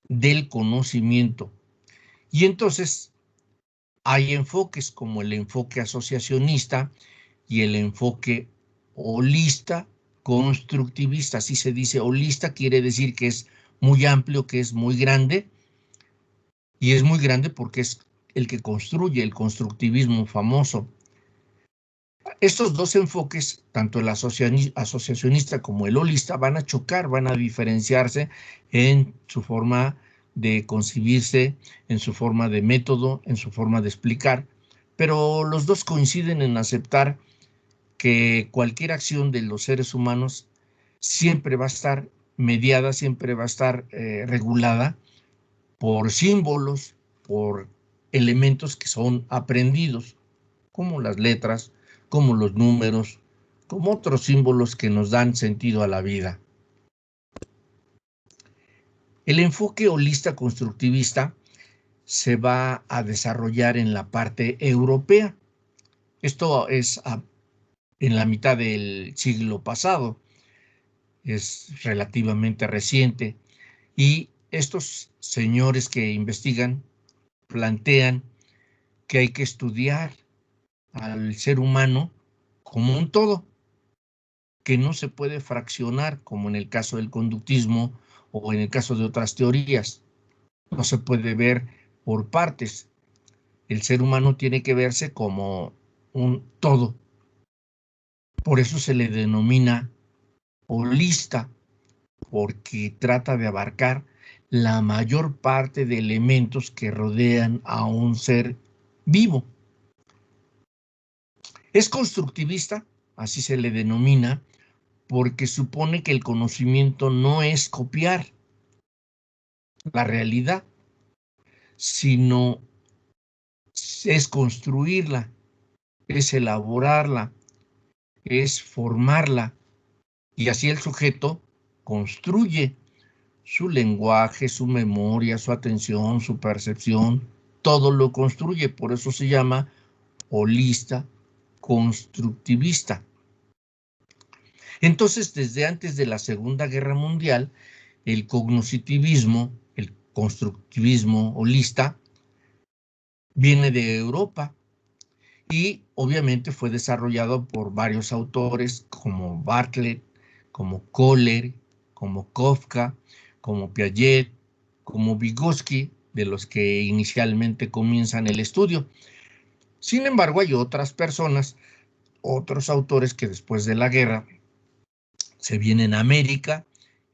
del conocimiento. Y entonces hay enfoques como el enfoque asociacionista y el enfoque holista constructivista. Así se dice, holista quiere decir que es muy amplio, que es muy grande, y es muy grande porque es el que construye el constructivismo famoso. Estos dos enfoques, tanto el asociacionista como el holista, van a chocar, van a diferenciarse en su forma de concebirse, en su forma de método, en su forma de explicar, pero los dos coinciden en aceptar que cualquier acción de los seres humanos siempre va a estar mediada, siempre va a estar regulada por símbolos, por elementos que son aprendidos, como las letras, como los números, como otros símbolos que nos dan sentido a la vida. El enfoque holista constructivista se va a desarrollar en la parte europea. Esto es en la mitad del siglo pasado, es relativamente reciente, y estos señores que investigan plantean que hay que estudiar al ser humano como un todo, que no se puede fraccionar, como en el caso del conductismo o en el caso de otras teorías. No se puede ver por partes. El ser humano tiene que verse como un todo. Por eso se le denomina holista, porque trata de abarcar la mayor parte de elementos que rodean a un ser vivo. Es constructivista, así se le denomina, porque supone que el conocimiento no es copiar la realidad, sino es construirla, es elaborarla, es formarla, y así el sujeto construye su lenguaje, su memoria, su atención, su percepción, todo lo construye. Por eso se llama holista constructivista. Entonces, desde antes de la Segunda Guerra Mundial, el cognoscitivismo, el constructivismo holista, viene de Europa y obviamente fue desarrollado por varios autores como Bartlett, como Kohler, como Kafka, como Piaget, como Vygotsky, de los que inicialmente comienzan el estudio. Sin embargo, hay otras personas, otros autores que después de la guerra se vienen a América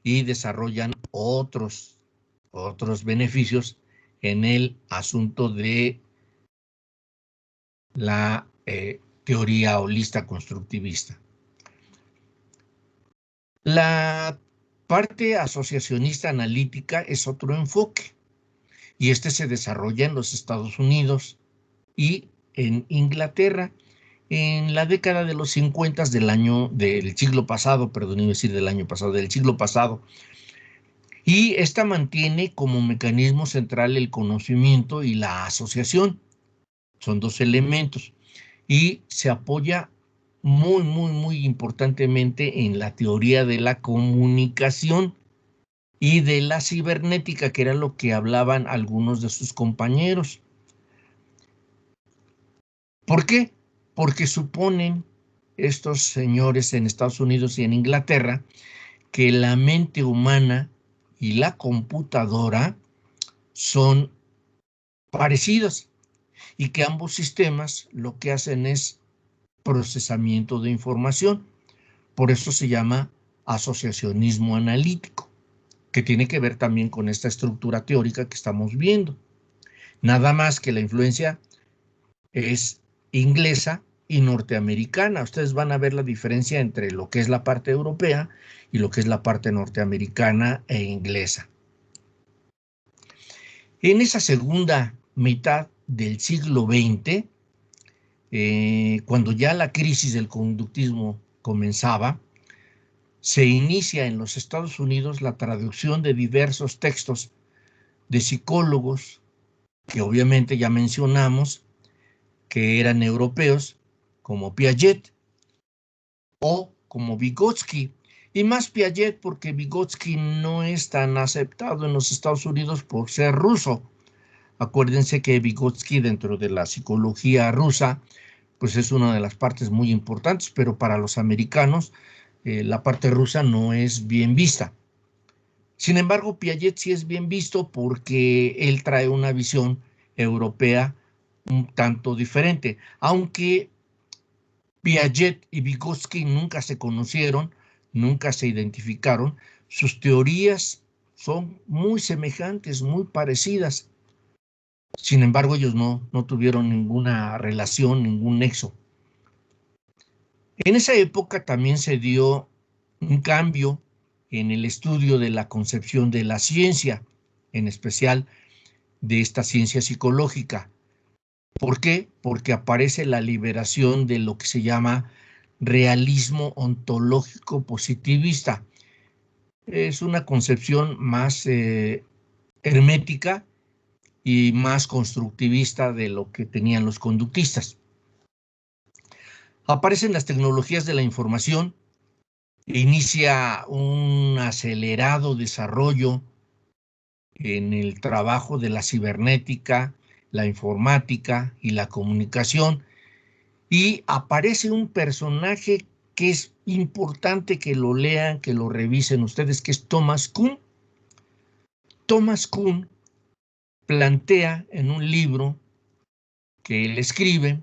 y desarrollan otros beneficios en el asunto de la teoría holista constructivista. La parte asociacionista analítica es otro enfoque, y este se desarrolla en los Estados Unidos y en Inglaterra en la década de los 50 del siglo pasado, perdón, iba a decir del año pasado, del siglo pasado. Y esta mantiene como mecanismo central el conocimiento y la asociación. Son dos elementos. Y se apoya muy importantemente en la teoría de la comunicación y de la cibernética, que era lo que hablaban algunos de sus compañeros. ¿Por qué? Porque suponen estos señores en Estados Unidos y en Inglaterra que la mente humana y la computadora son parecidos y que ambos sistemas lo que hacen es procesamiento de información. Por eso se llama asociacionismo analítico, que tiene que ver también con esta estructura teórica que estamos viendo. Nada más que la influencia es inglesa y norteamericana. Ustedes van a ver la diferencia entre lo que es la parte europea y lo que es la parte norteamericana e inglesa. En esa segunda mitad del siglo XX, cuando ya la crisis del conductismo comenzaba, se inicia en los Estados Unidos la traducción de diversos textos de psicólogos que obviamente ya mencionamos, que eran europeos, como Piaget o como Vygotsky, y más Piaget porque Vygotsky no es tan aceptado en los Estados Unidos por ser ruso. Acuérdense que Vygotsky, dentro de la psicología rusa, pues es una de las partes muy importantes, pero para los americanos la parte rusa no es bien vista. Sin embargo, Piaget sí es bien visto porque él trae una visión europea un tanto diferente, aunque Piaget y Vygotsky nunca se conocieron, nunca se identificaron. Sus teorías son muy semejantes, muy parecidas. Sin embargo, ellos no tuvieron ninguna relación, ningún nexo. En esa época también se dio un cambio en el estudio de la concepción de la ciencia, en especial de esta ciencia psicológica. ¿Por qué? Porque aparece la liberación de lo que se llama realismo ontológico positivista. Es una concepción más hermética y más constructivista de lo que tenían los conductistas. Aparecen las tecnologías de la información, inicia un acelerado desarrollo en el trabajo de la cibernética, la informática y la comunicación, y aparece un personaje que es importante que lo lean, que lo revisen ustedes, que es Thomas Kuhn. Thomas Kuhn plantea en un libro que él escribe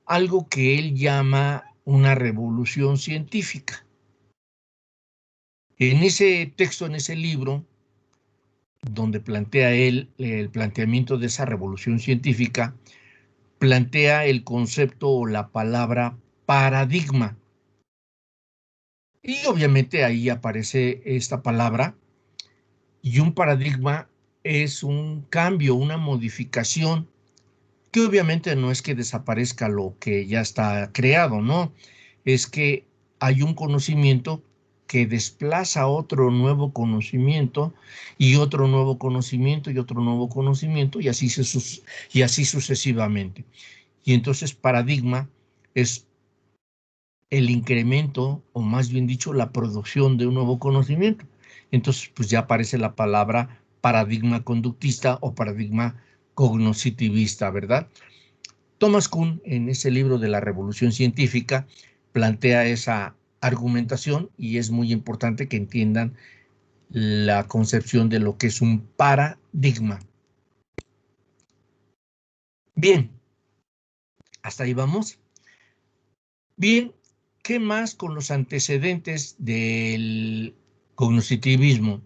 algo que él llama una revolución científica. En ese texto, en ese libro, donde plantea él el planteamiento de esa revolución científica, plantea el concepto o la palabra paradigma. Y obviamente ahí aparece esta palabra, y un paradigma es un cambio, una modificación, que obviamente no es que desaparezca lo que ya está creado, no, es que hay un conocimiento que desplaza otro nuevo conocimiento y otro nuevo conocimiento y otro nuevo conocimiento y así sucesivamente. Y entonces paradigma es el incremento, o más bien dicho, la producción de un nuevo conocimiento. Entonces, pues ya aparece la palabra paradigma conductista o paradigma cognoscitivista, ¿verdad? Thomas Kuhn, en ese libro de la Revolución Científica, plantea esa argumentación y es muy importante que entiendan la concepción de lo que es un paradigma. Bien, hasta ahí vamos. Bien, ¿qué más con los antecedentes del cognoscitivismo?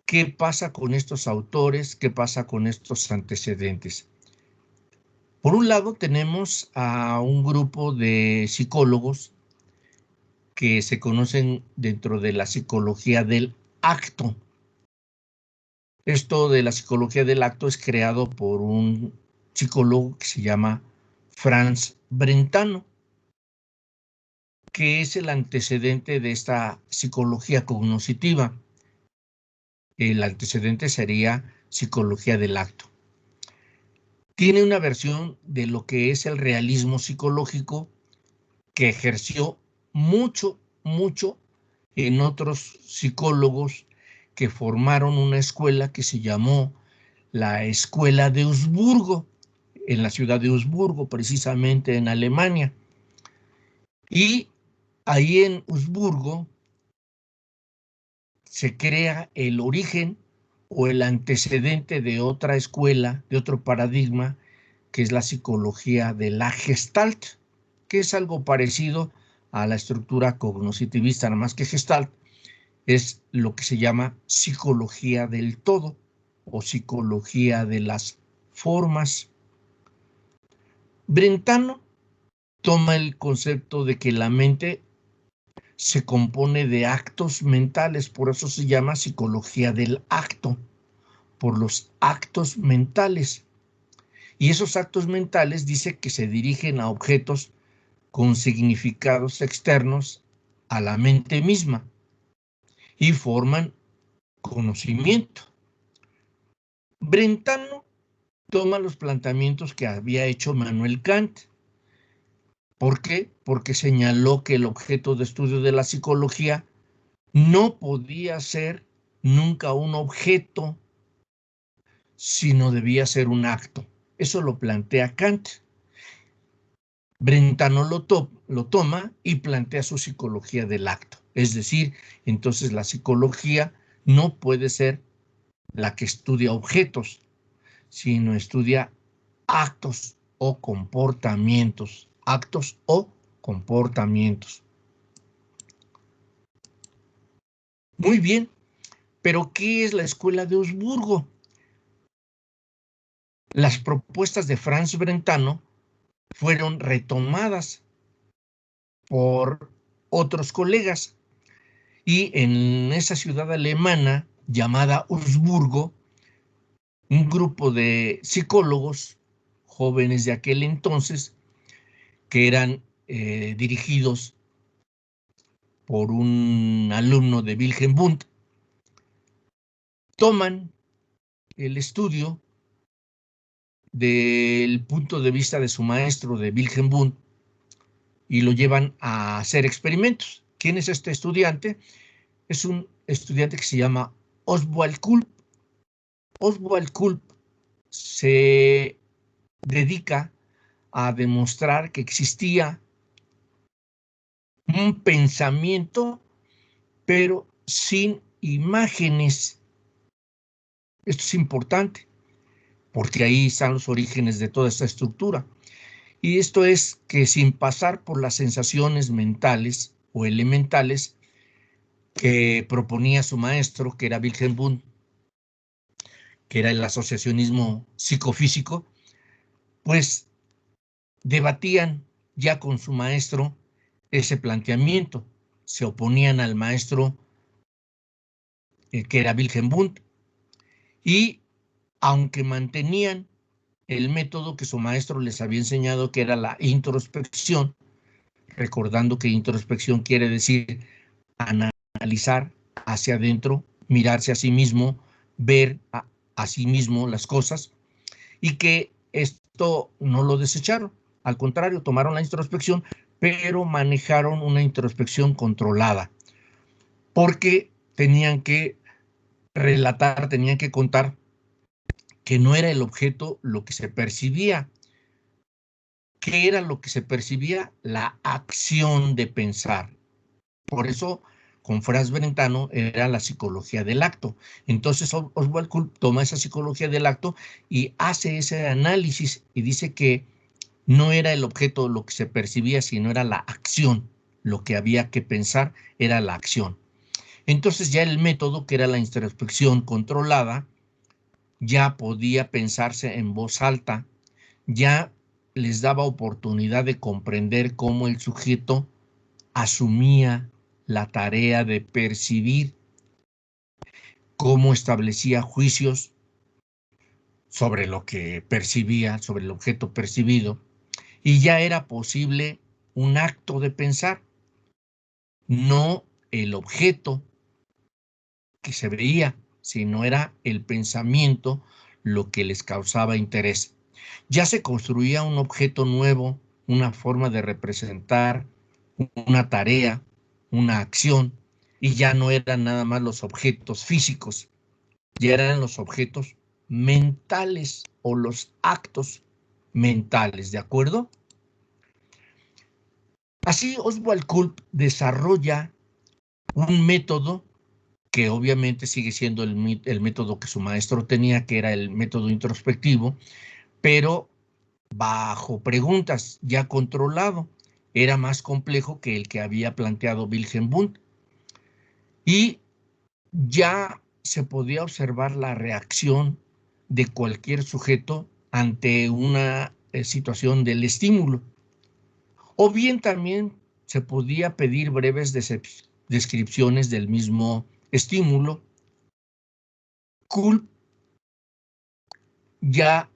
¿Qué pasa con estos autores? ¿Qué pasa con estos antecedentes? Por un lado, tenemos a un grupo de psicólogos que se conocen dentro de la psicología del acto. Esto de la psicología del acto es creado por un psicólogo que se llama Franz Brentano, que es el antecedente de esta psicología cognoscitiva. El antecedente sería psicología del acto. Tiene una versión de lo que es el realismo psicológico que ejerció mucho en otros psicólogos que formaron una escuela que se llamó la Escuela de Augsburgo, en la ciudad de Augsburgo, precisamente en Alemania. Y ahí en Augsburgo se crea el origen o el antecedente de otra escuela, de otro paradigma, que es la psicología de la Gestalt, que es algo parecido a la estructura cognoscitivista, nada más que Gestalt es lo que se llama psicología del todo o psicología de las formas. Brentano toma el concepto de que la mente se compone de actos mentales, por eso se llama psicología del acto, por los actos mentales. Y esos actos mentales dice que se dirigen a objetos con significados externos a la mente misma y forman conocimiento. Brentano toma los planteamientos que había hecho Manuel Kant. ¿Por qué? Porque señaló que el objeto de estudio de la psicología no podía ser nunca un objeto, sino debía ser un acto. Eso lo plantea Kant. Brentano lo toma y plantea su psicología del acto. Es decir, entonces la psicología no puede ser la que estudia objetos, sino estudia actos o comportamientos. Actos o comportamientos. Muy bien, pero ¿qué es la Escuela de Augsburgo? Las propuestas de Franz Brentano fueron retomadas por otros colegas y en esa ciudad alemana llamada Augsburgo, un grupo de psicólogos jóvenes de aquel entonces que eran dirigidos por un alumno de Wilhelm Wundt, toman el estudio del punto de vista de su maestro, de Wilhelm Wundt, y lo llevan a hacer experimentos. ¿Quién es este estudiante? Es un estudiante que se llama Oswald Kulp. Oswald Kulp se dedica a demostrar que existía un pensamiento, pero sin imágenes. Esto es importante, porque ahí están los orígenes de toda esta estructura. Y esto es que sin pasar por las sensaciones mentales o elementales que proponía su maestro, que era Wilhelm Wundt, que era el asociacionismo psicofísico, pues debatían ya con su maestro ese planteamiento. Se oponían al maestro que era Wilhelm Wundt, y aunque mantenían el método que su maestro les había enseñado, que era la introspección, recordando que introspección quiere decir analizar hacia adentro, mirarse a sí mismo, ver a sí mismo las cosas, y que esto no lo desecharon. Al contrario, tomaron la introspección, pero manejaron una introspección controlada, porque tenían que relatar, tenían que contar que no era el objeto lo que se percibía. ¿Qué era lo que se percibía? La acción de pensar. Por eso, con Franz Brentano era la psicología del acto. Entonces Oswald Kulp toma esa psicología del acto y hace ese análisis y dice que no era el objeto lo que se percibía, sino era la acción. Lo que había que pensar era la acción. Entonces ya el método, que era la introspección controlada, ya podía pensarse en voz alta, ya les daba oportunidad de comprender cómo el sujeto asumía la tarea de percibir, cómo establecía juicios sobre lo que percibía, sobre el objeto percibido, y ya era posible un acto de pensar, no el objeto que se veía, sino era el pensamiento lo que les causaba interés. Ya se construía un objeto nuevo, una forma de representar una tarea, una acción, y ya no eran nada más los objetos físicos, ya eran los objetos mentales o los actos mentales, ¿de acuerdo? Así Oswald Kulp desarrolla un método que obviamente sigue siendo el método que su maestro tenía, que era el método introspectivo, pero bajo preguntas, ya controlado. Era más complejo que el que había planteado Wilhelm Wundt. Y ya se podía observar la reacción de cualquier sujeto ante una situación del estímulo. O bien también se podía pedir breves descripciones del mismo estímulo. Kulp ya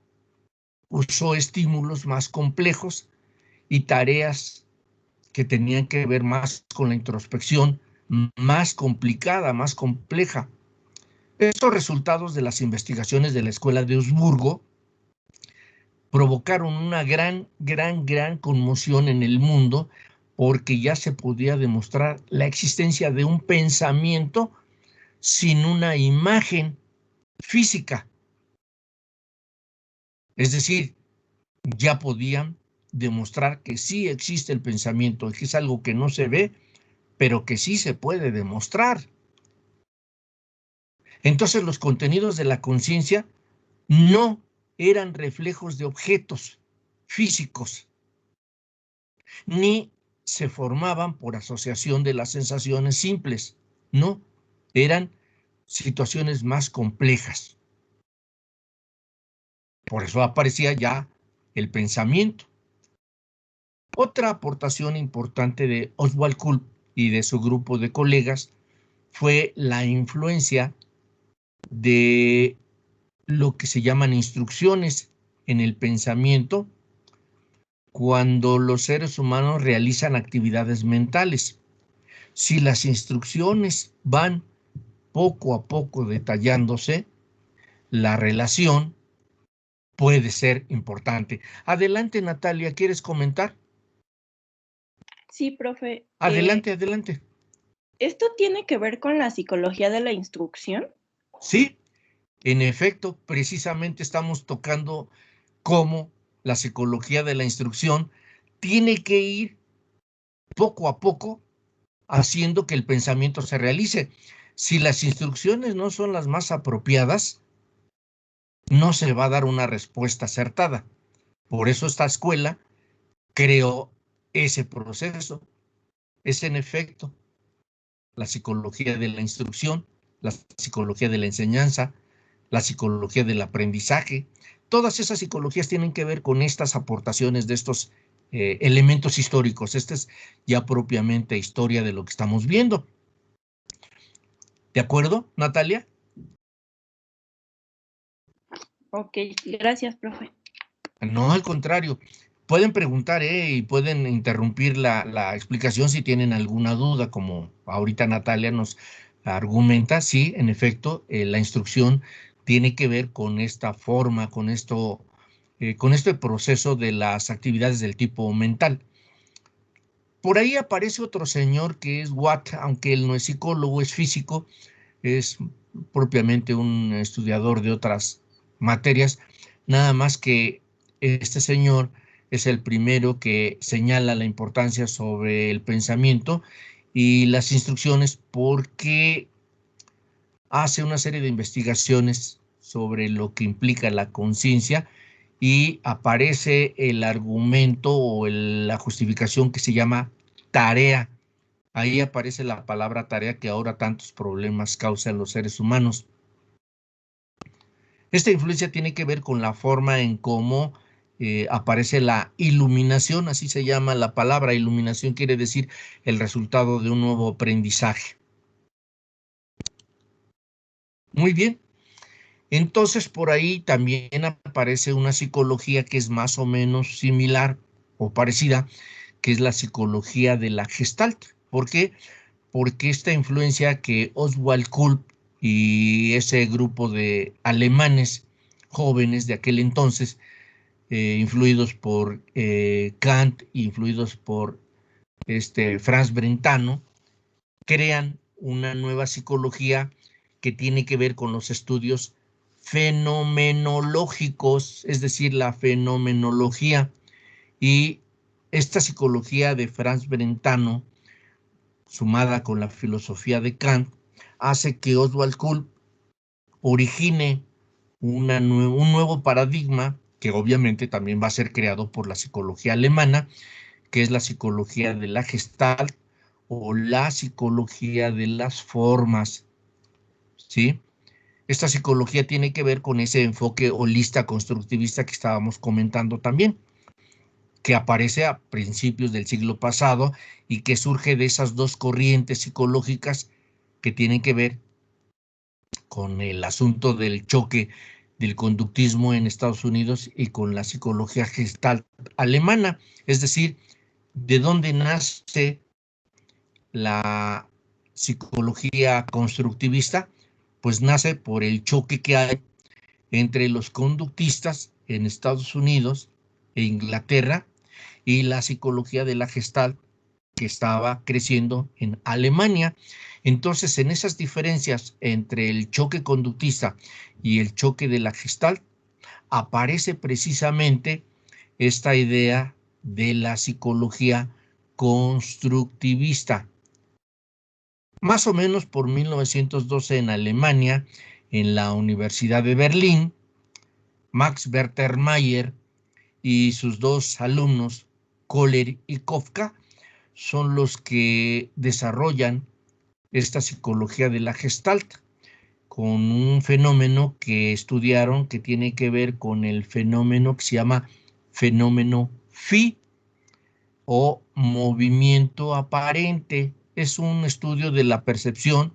usó estímulos más complejos y tareas que tenían que ver más con la introspección, más complicada, más compleja. Estos resultados de las investigaciones de la Escuela de Augsburgo provocaron una gran conmoción en el mundo, porque ya se podía demostrar la existencia de un pensamiento sin una imagen física. Es decir, ya podían demostrar que sí existe el pensamiento, que es algo que no se ve, pero que sí se puede demostrar. Entonces los contenidos de la conciencia no eran reflejos de objetos físicos, ni se formaban por asociación de las sensaciones simples, no, eran situaciones más complejas. Por eso aparecía ya el pensamiento. Otra aportación importante de Oswald Kulp y de su grupo de colegas fue la influencia de lo que se llaman instrucciones en el pensamiento cuando los seres humanos realizan actividades mentales. Si las instrucciones van poco a poco detallándose, la relación puede ser importante. Adelante, Natalia, ¿quieres comentar? Sí, profe. Adelante, adelante. ¿Esto tiene que ver con la psicología de la instrucción? Sí, en efecto, precisamente estamos tocando cómo la psicología de la instrucción tiene que ir poco a poco haciendo que el pensamiento se realice. Si las instrucciones no son las más apropiadas, no se va a dar una respuesta acertada. Por eso esta escuela creó ese proceso. Es en efecto la psicología de la instrucción, la psicología de la enseñanza, la psicología del aprendizaje. Todas esas psicologías tienen que ver con estas aportaciones de estos elementos históricos. Esta es ya propiamente historia de lo que estamos viendo. ¿De acuerdo, Natalia? Ok, gracias, profe. No, al contrario. Pueden preguntar y pueden interrumpir la explicación si tienen alguna duda, como ahorita Natalia nos argumenta. Sí, en efecto, la instrucción tiene que ver con esta forma, con este proceso de las actividades del tipo mental. Por ahí aparece otro señor que es Watt, aunque él no es psicólogo, es físico, es propiamente un estudiador de otras materias, nada más que este señor es el primero que señala la importancia sobre el pensamiento y las instrucciones porque hace una serie de investigaciones sobre lo que implica la conciencia y aparece el argumento o la justificación que se llama tarea. Ahí aparece la palabra tarea que ahora tantos problemas causa en los seres humanos. Esta influencia tiene que ver con la forma en cómo aparece la iluminación, así se llama la palabra. Iluminación quiere decir el resultado de un nuevo aprendizaje. Muy bien. Entonces, por ahí también aparece una psicología que es más o menos similar o parecida, que es la psicología de la Gestalt. ¿Por qué? Porque esta influencia que Oswald Kulp y ese grupo de alemanes jóvenes de aquel entonces, influidos por Kant, influidos por Franz Brentano, crean una nueva psicología que tiene que ver con los estudios fenomenológicos, es decir, la fenomenología. Y esta psicología de Franz Brentano, sumada con la filosofía de Kant, hace que Oswald Kulp origine un nuevo paradigma que obviamente también va a ser creado por la psicología alemana, que es la psicología de la Gestalt o la psicología de las formas, ¿sí? Esta psicología tiene que ver con ese enfoque holista constructivista que estábamos comentando también, que aparece a principios del siglo pasado y que surge de esas dos corrientes psicológicas que tienen que ver con el asunto del choque del conductismo en Estados Unidos y con la psicología Gestalt alemana, es decir, de dónde nace la psicología constructivista, pues nace por el choque que hay entre los conductistas en Estados Unidos e Inglaterra y la psicología de la Gestalt que estaba creciendo en Alemania. Entonces, en esas diferencias entre el choque conductista y el choque de la Gestalt, aparece precisamente esta idea de la psicología constructivista. Más o menos por 1912 en Alemania, en la Universidad de Berlín, Max Werthers Meyer y sus dos alumnos, Kohler y Kafka, son los que desarrollan esta psicología de la Gestalt con un fenómeno que estudiaron que tiene que ver con el fenómeno que se llama fenómeno phi o movimiento aparente. Es un estudio de la percepción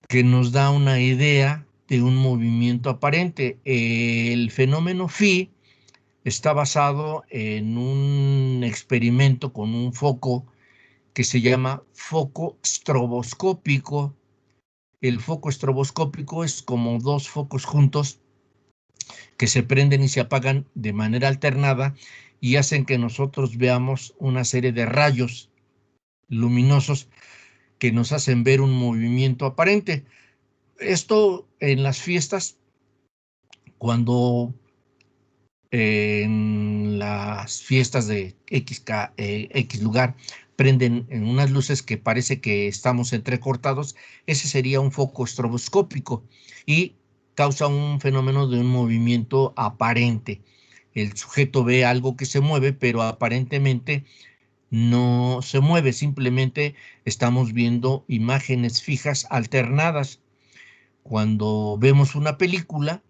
que nos da una idea de un movimiento aparente. El fenómeno phi está basado en un experimento con un foco que se llama foco estroboscópico. El foco estroboscópico es como dos focos juntos que se prenden y se apagan de manera alternada y hacen que nosotros veamos una serie de rayos luminosos que nos hacen ver un movimiento aparente. Esto en las fiestas, cuando en las fiestas de X lugar prenden en unas luces que parece que estamos entrecortados, ese sería un foco estroboscópico y causa un fenómeno de un movimiento aparente. El sujeto ve algo que se mueve, pero aparentemente no se mueve, simplemente estamos viendo imágenes fijas alternadas. Cuando vemos una película,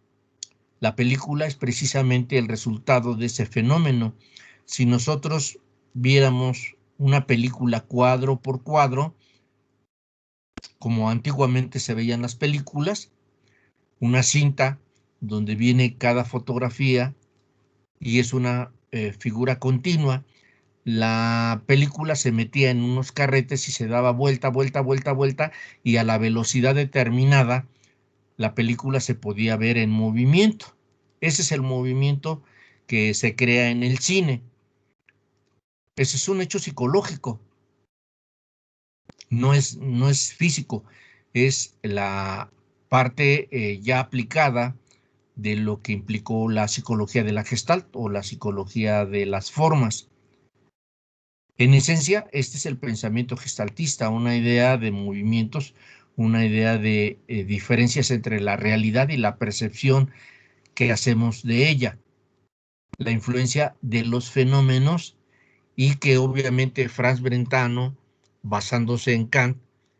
la película es precisamente el resultado de ese fenómeno. Si nosotros viéramos una película cuadro por cuadro, como antiguamente se veían las películas, una cinta donde viene cada fotografía y es una figura continua, la película se metía en unos carretes y se daba vuelta, vuelta, vuelta, vuelta, y a la velocidad determinada la película se podía ver en movimiento. Ese es el movimiento que se crea en el cine. Ese es un hecho psicológico. No es físico, es la parte ya aplicada de lo que implicó la psicología de la Gestalt o la psicología de las formas. En esencia, este es el pensamiento gestaltista, una idea de movimientos, una idea de diferencias entre la realidad y la percepción que hacemos de ella, la influencia de los fenómenos, y que obviamente Franz Brentano, basándose en Kant,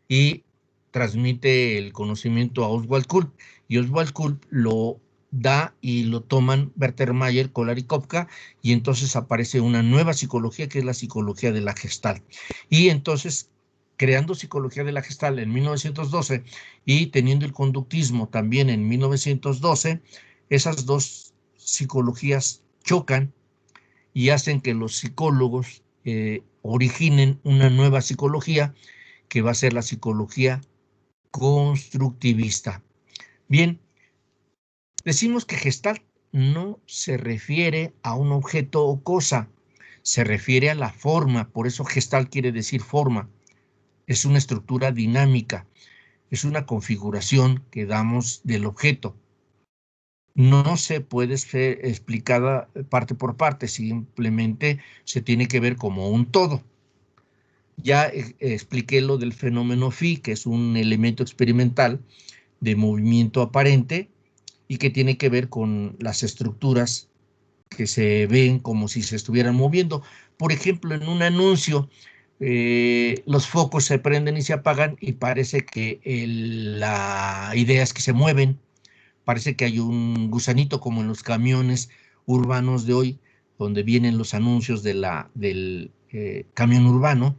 y transmite el conocimiento a Oswald Kulp, y Oswald Kulp lo da y lo toman Werther Mayer, Kolar y Kopka, y entonces aparece una nueva psicología que es la psicología de la Gestalt. Y entonces, creando psicología de la Gestalt en 1912 y teniendo el conductismo también en 1912, esas dos psicologías chocan y hacen que los psicólogos originen una nueva psicología que va a ser la psicología constructivista. Bien, decimos que Gestalt no se refiere a un objeto o cosa, se refiere a la forma, por eso Gestalt quiere decir forma. Es una estructura dinámica, es una configuración que damos del objeto. No se puede ser explicada parte por parte, simplemente se tiene que ver como un todo. Ya expliqué lo del fenómeno phi, que es un elemento experimental de movimiento aparente y que tiene que ver con las estructuras que se ven como si se estuvieran moviendo. Por ejemplo, en un anuncio, los focos se prenden y se apagan y parece que la idea es que se mueven. Parece que hay un gusanito como en los camiones urbanos de hoy, donde vienen los anuncios del camión urbano.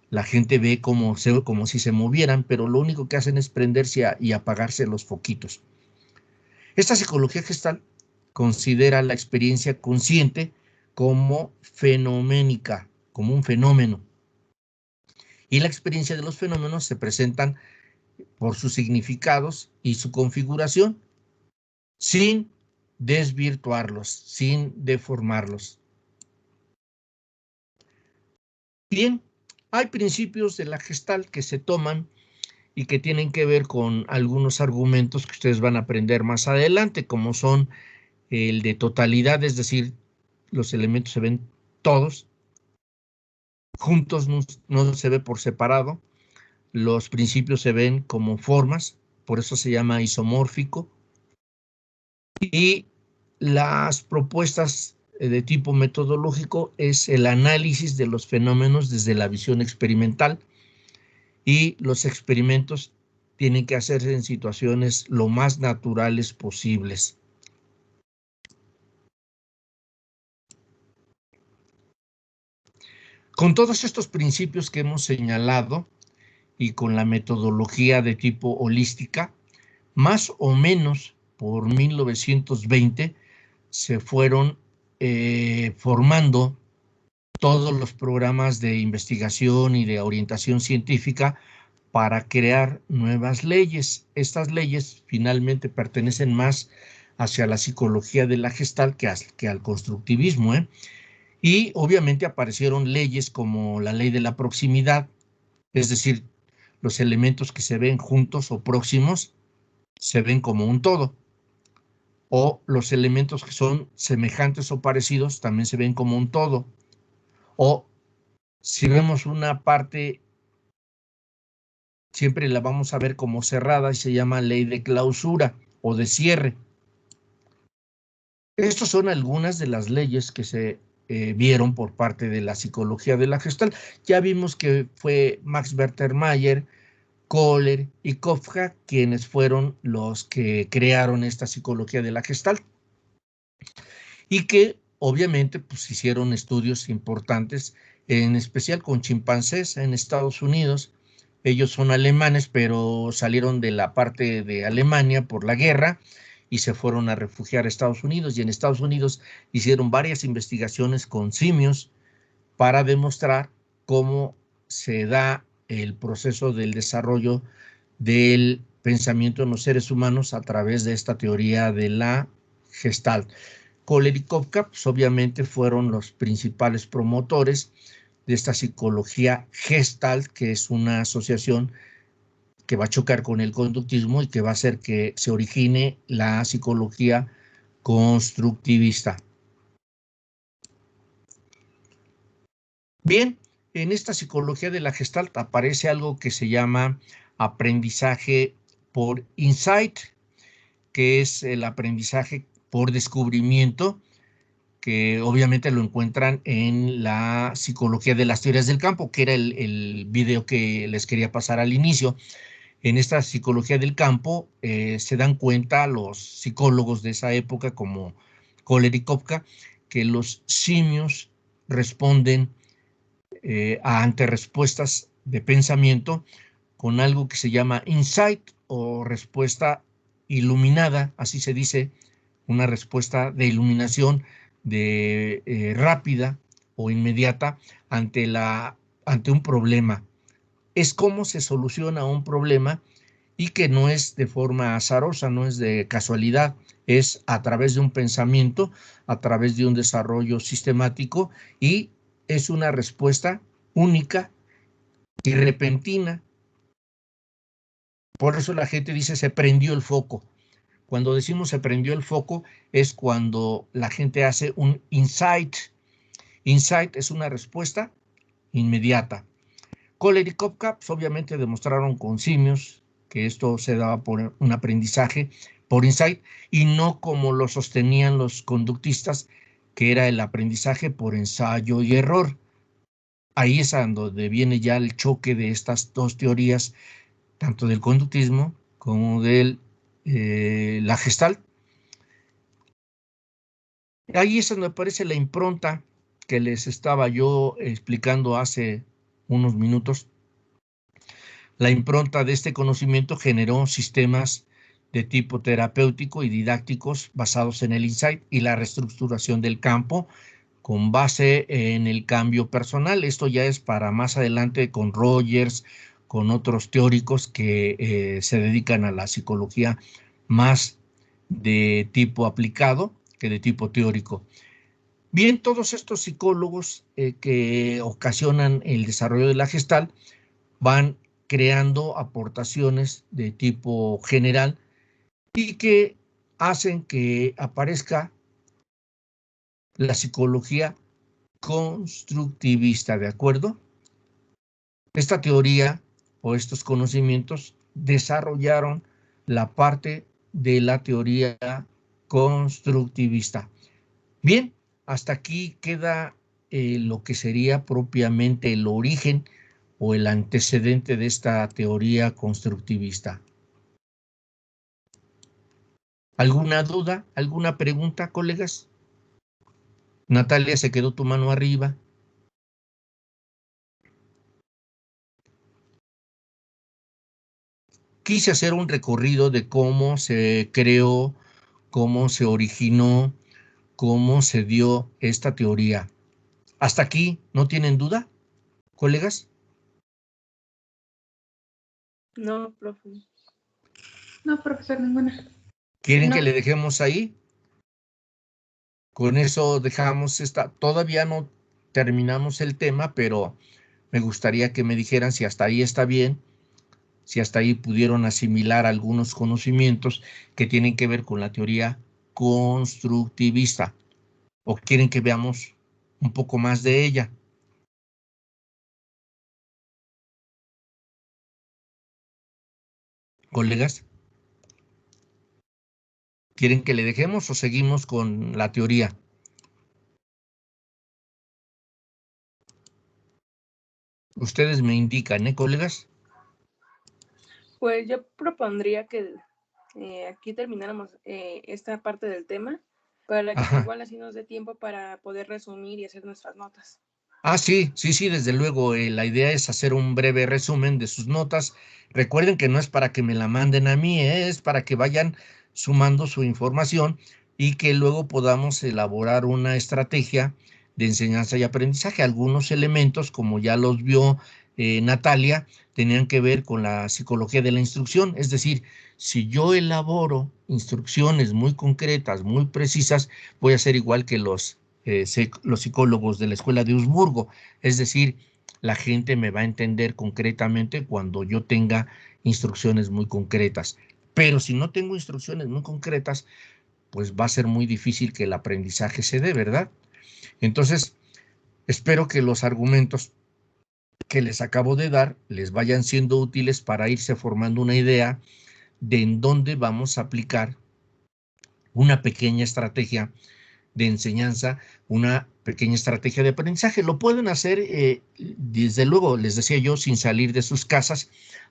La gente ve como si se movieran, pero lo único que hacen es prenderse y apagarse los foquitos. Esta psicología gestal considera la experiencia consciente como fenoménica, como un fenómeno. Y la experiencia de los fenómenos se presentan por sus significados y su configuración, sin desvirtuarlos, sin deformarlos. Bien, hay principios de la Gestalt que se toman y que tienen que ver con algunos argumentos que ustedes van a aprender más adelante, como son el de totalidad, es decir, los elementos se ven todos, juntos no se ve por separado, los principios se ven como formas, por eso se llama isomórfico, y las propuestas de tipo metodológico es el análisis de los fenómenos desde la visión experimental, y los experimentos tienen que hacerse en situaciones lo más naturales posibles. Con todos estos principios que hemos señalado y con la metodología de tipo holística, más o menos por 1920 se fueron formando todos los programas de investigación y de orientación científica para crear nuevas leyes. Estas leyes finalmente pertenecen más hacia la psicología de la Gestalt que al constructivismo, Y obviamente aparecieron leyes como la ley de la proximidad, es decir, los elementos que se ven juntos o próximos se ven como un todo, o los elementos que son semejantes o parecidos también se ven como un todo, o si vemos una parte, siempre la vamos a ver como cerrada y se llama ley de clausura o de cierre. Estas son algunas de las leyes que se vieron por parte de la psicología de la Gestalt. Ya vimos que fue Max Wertheimer, Kohler y Kafka quienes fueron los que crearon esta psicología de la Gestalt y que obviamente pues hicieron estudios importantes, en especial con chimpancés en Estados Unidos. Ellos son alemanes, pero salieron de la parte de Alemania por la guerra y se fueron a refugiar a Estados Unidos, y en Estados Unidos hicieron varias investigaciones con simios para demostrar cómo se da el proceso del desarrollo del pensamiento en los seres humanos a través de esta teoría de la Gestalt. Kohler y Kafka, pues obviamente fueron los principales promotores de esta psicología Gestalt, que es una asociación que va a chocar con el conductismo y que va a hacer que se origine la psicología constructivista. Bien, en esta psicología de la Gestalt aparece algo que se llama aprendizaje por insight, que es el aprendizaje por descubrimiento, que obviamente lo encuentran en la psicología de las teorías del campo, que era el video que les quería pasar al inicio. En esta psicología del campo se dan cuenta los psicólogos de esa época, como Kohler y Kafka, que los simios responden ante respuestas de pensamiento con algo que se llama insight o respuesta iluminada, así se dice, una respuesta de iluminación rápida o inmediata ante un problema. Es cómo se soluciona un problema y que no es de forma azarosa, no es de casualidad, es a través de un pensamiento, a través de un desarrollo sistemático, y es una respuesta única y repentina. Por eso la gente dice se prendió el foco. Cuando decimos se prendió el foco es cuando la gente hace un insight. Insight es una respuesta inmediata. Kohler y Kafka pues, obviamente demostraron con simios que esto se daba por un aprendizaje por insight y no como lo sostenían los conductistas, que era el aprendizaje por ensayo y error. Ahí es donde viene ya el choque de estas dos teorías, tanto del conductismo como de la Gestalt. Ahí es donde aparece la impronta que les estaba yo explicando hace unos minutos. La impronta de este conocimiento generó sistemas de tipo terapéutico y didácticos basados en el insight y la reestructuración del campo con base en el cambio personal. Esto ya es para más adelante con Rogers, con otros teóricos que se dedican a la psicología más de tipo aplicado que de tipo teórico. Bien, todos estos psicólogos que ocasionan el desarrollo de la Gestalt van creando aportaciones de tipo general y que hacen que aparezca la psicología constructivista, ¿de acuerdo? Esta teoría o estos conocimientos desarrollaron la parte de la teoría constructivista. Bien, hasta aquí queda lo que sería propiamente el origen o el antecedente de esta teoría constructivista. ¿Alguna duda? ¿Alguna pregunta, colegas? Natalia, se quedó tu mano arriba. Quise hacer un recorrido de cómo se creó, cómo se originó, cómo se dio esta teoría. ¿Hasta aquí no tienen duda, colegas? No, profe. No, profesor, ninguna. Ok, ¿Quieren que le dejemos ahí? Con eso dejamos todavía no terminamos el tema, pero me gustaría que me dijeran si hasta ahí está bien, si hasta ahí pudieron asimilar algunos conocimientos que tienen que ver con la teoría constructivista, o quieren que veamos un poco más de ella. Colegas, ¿quieren que le dejemos o seguimos con la teoría? Ustedes me indican, colegas? Pues yo propondría que aquí termináramos esta parte del tema, para que igual así nos dé tiempo para poder resumir y hacer nuestras notas. Sí, desde luego. La idea es hacer un breve resumen de sus notas. Recuerden que no es para que me la manden a mí, es para que vayan sumando su información y que luego podamos elaborar una estrategia de enseñanza y aprendizaje. Algunos elementos, como ya los vio Natalia, tenían que ver con la psicología de la instrucción. Es decir, si yo elaboro instrucciones muy concretas, muy precisas, voy a ser igual que los psicólogos de la escuela de Augsburgo, es decir, la gente me va a entender concretamente cuando yo tenga instrucciones muy concretas. Pero si no tengo instrucciones muy concretas, pues va a ser muy difícil que el aprendizaje se dé, ¿verdad? Entonces, espero que los argumentos que les acabo de dar les vayan siendo útiles para irse formando una idea de en dónde vamos a aplicar una pequeña estrategia de enseñanza, una pequeña estrategia de aprendizaje. Lo pueden hacer, desde luego, les decía yo, sin salir de sus casas,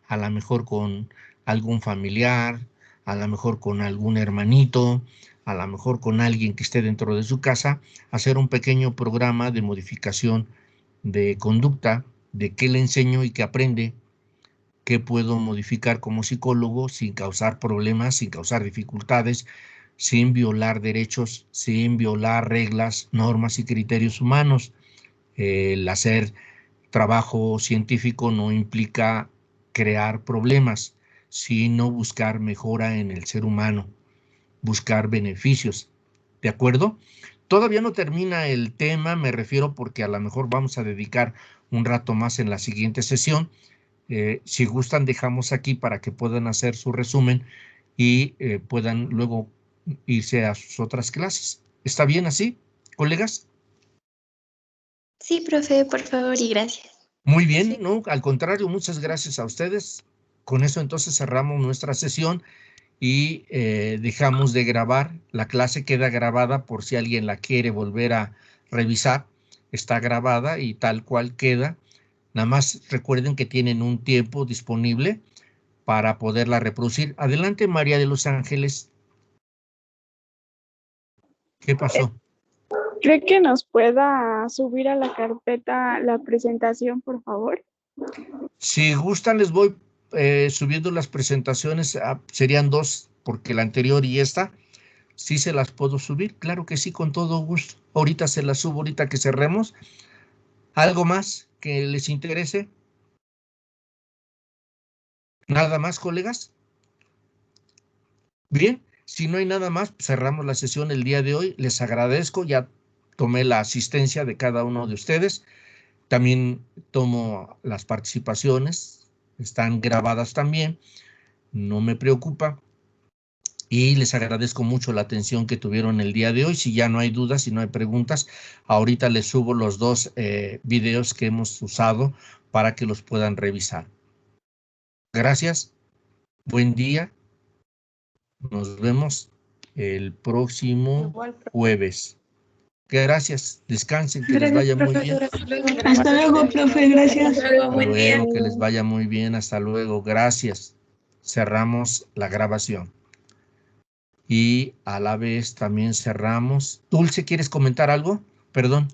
a lo mejor con algún familiar, a lo mejor con algún hermanito, a lo mejor con alguien que esté dentro de su casa, hacer un pequeño programa de modificación de conducta, de qué le enseño y qué aprende, qué puedo modificar como psicólogo sin causar problemas, sin causar dificultades, sin violar derechos, sin violar reglas, normas y criterios humanos. El hacer trabajo científico no implica crear problemas, sino buscar mejora en el ser humano, buscar beneficios. ¿De acuerdo? Todavía no termina el tema, me refiero porque a lo mejor vamos a dedicar un rato más en la siguiente sesión. Si gustan, dejamos aquí para que puedan hacer su resumen y puedan luego irse a sus otras clases. ¿Está bien así, colegas? Sí, profe, por favor y gracias. Muy bien, no, al contrario, muchas gracias a ustedes. Con eso entonces cerramos nuestra sesión y dejamos de grabar. La clase queda grabada por si alguien la quiere volver a revisar. Está grabada y tal cual queda. Nada más recuerden que tienen un tiempo disponible para poderla reproducir. Adelante, María de los Ángeles. ¿Qué pasó? ¿Cree que nos pueda subir a la carpeta la presentación, por favor? Si gustan, les voy subiendo las presentaciones. Serían 2, porque la anterior y esta. Sí se las puedo subir. Claro que sí, con todo gusto. Ahorita se las subo, ahorita que cerremos. ¿Algo más que les interese? ¿Nada más, colegas? Bien, si no hay nada más, cerramos la sesión el día de hoy. Les agradezco, ya tomé la asistencia de cada uno de ustedes. También tomo las participaciones, están grabadas también, no me preocupa. Y les agradezco mucho la atención que tuvieron el día de hoy. Si ya no hay dudas, si no hay preguntas, ahorita les subo los 2 videos que hemos usado para que los puedan revisar. Gracias, buen día. Nos vemos el próximo jueves. Gracias, descansen, que les vaya muy bien. Hasta luego, profe, gracias. Hasta luego, que les vaya muy bien, hasta luego, gracias. Cerramos la grabación. Y a la vez también cerramos. Dulce, ¿quieres comentar algo? Perdón.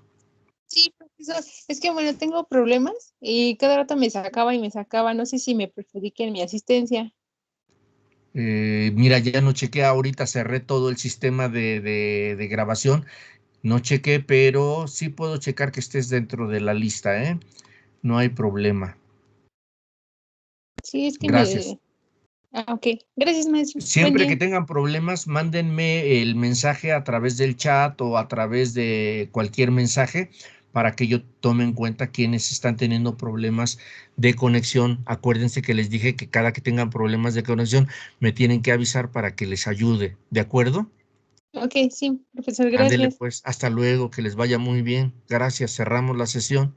Sí, profesor, es que bueno, tengo problemas y cada rato me sacaba y me sacaba, no sé si me perjudique en mi asistencia. Mira, ya no chequé, ahorita cerré todo el sistema de grabación, no chequé, pero sí puedo checar que estés dentro de la lista, ¿eh? No hay problema. Sí, es que gracias. Ok. Gracias, maestro. Siempre que tengan problemas, mándenme el mensaje a través del chat o a través de cualquier mensaje para que yo tome en cuenta quienes están teniendo problemas de conexión. Acuérdense que les dije que cada que tengan problemas de conexión me tienen que avisar para que les ayude. ¿De acuerdo? Ok, sí, profesor, gracias. Ándele pues, hasta luego, que les vaya muy bien. Gracias, cerramos la sesión.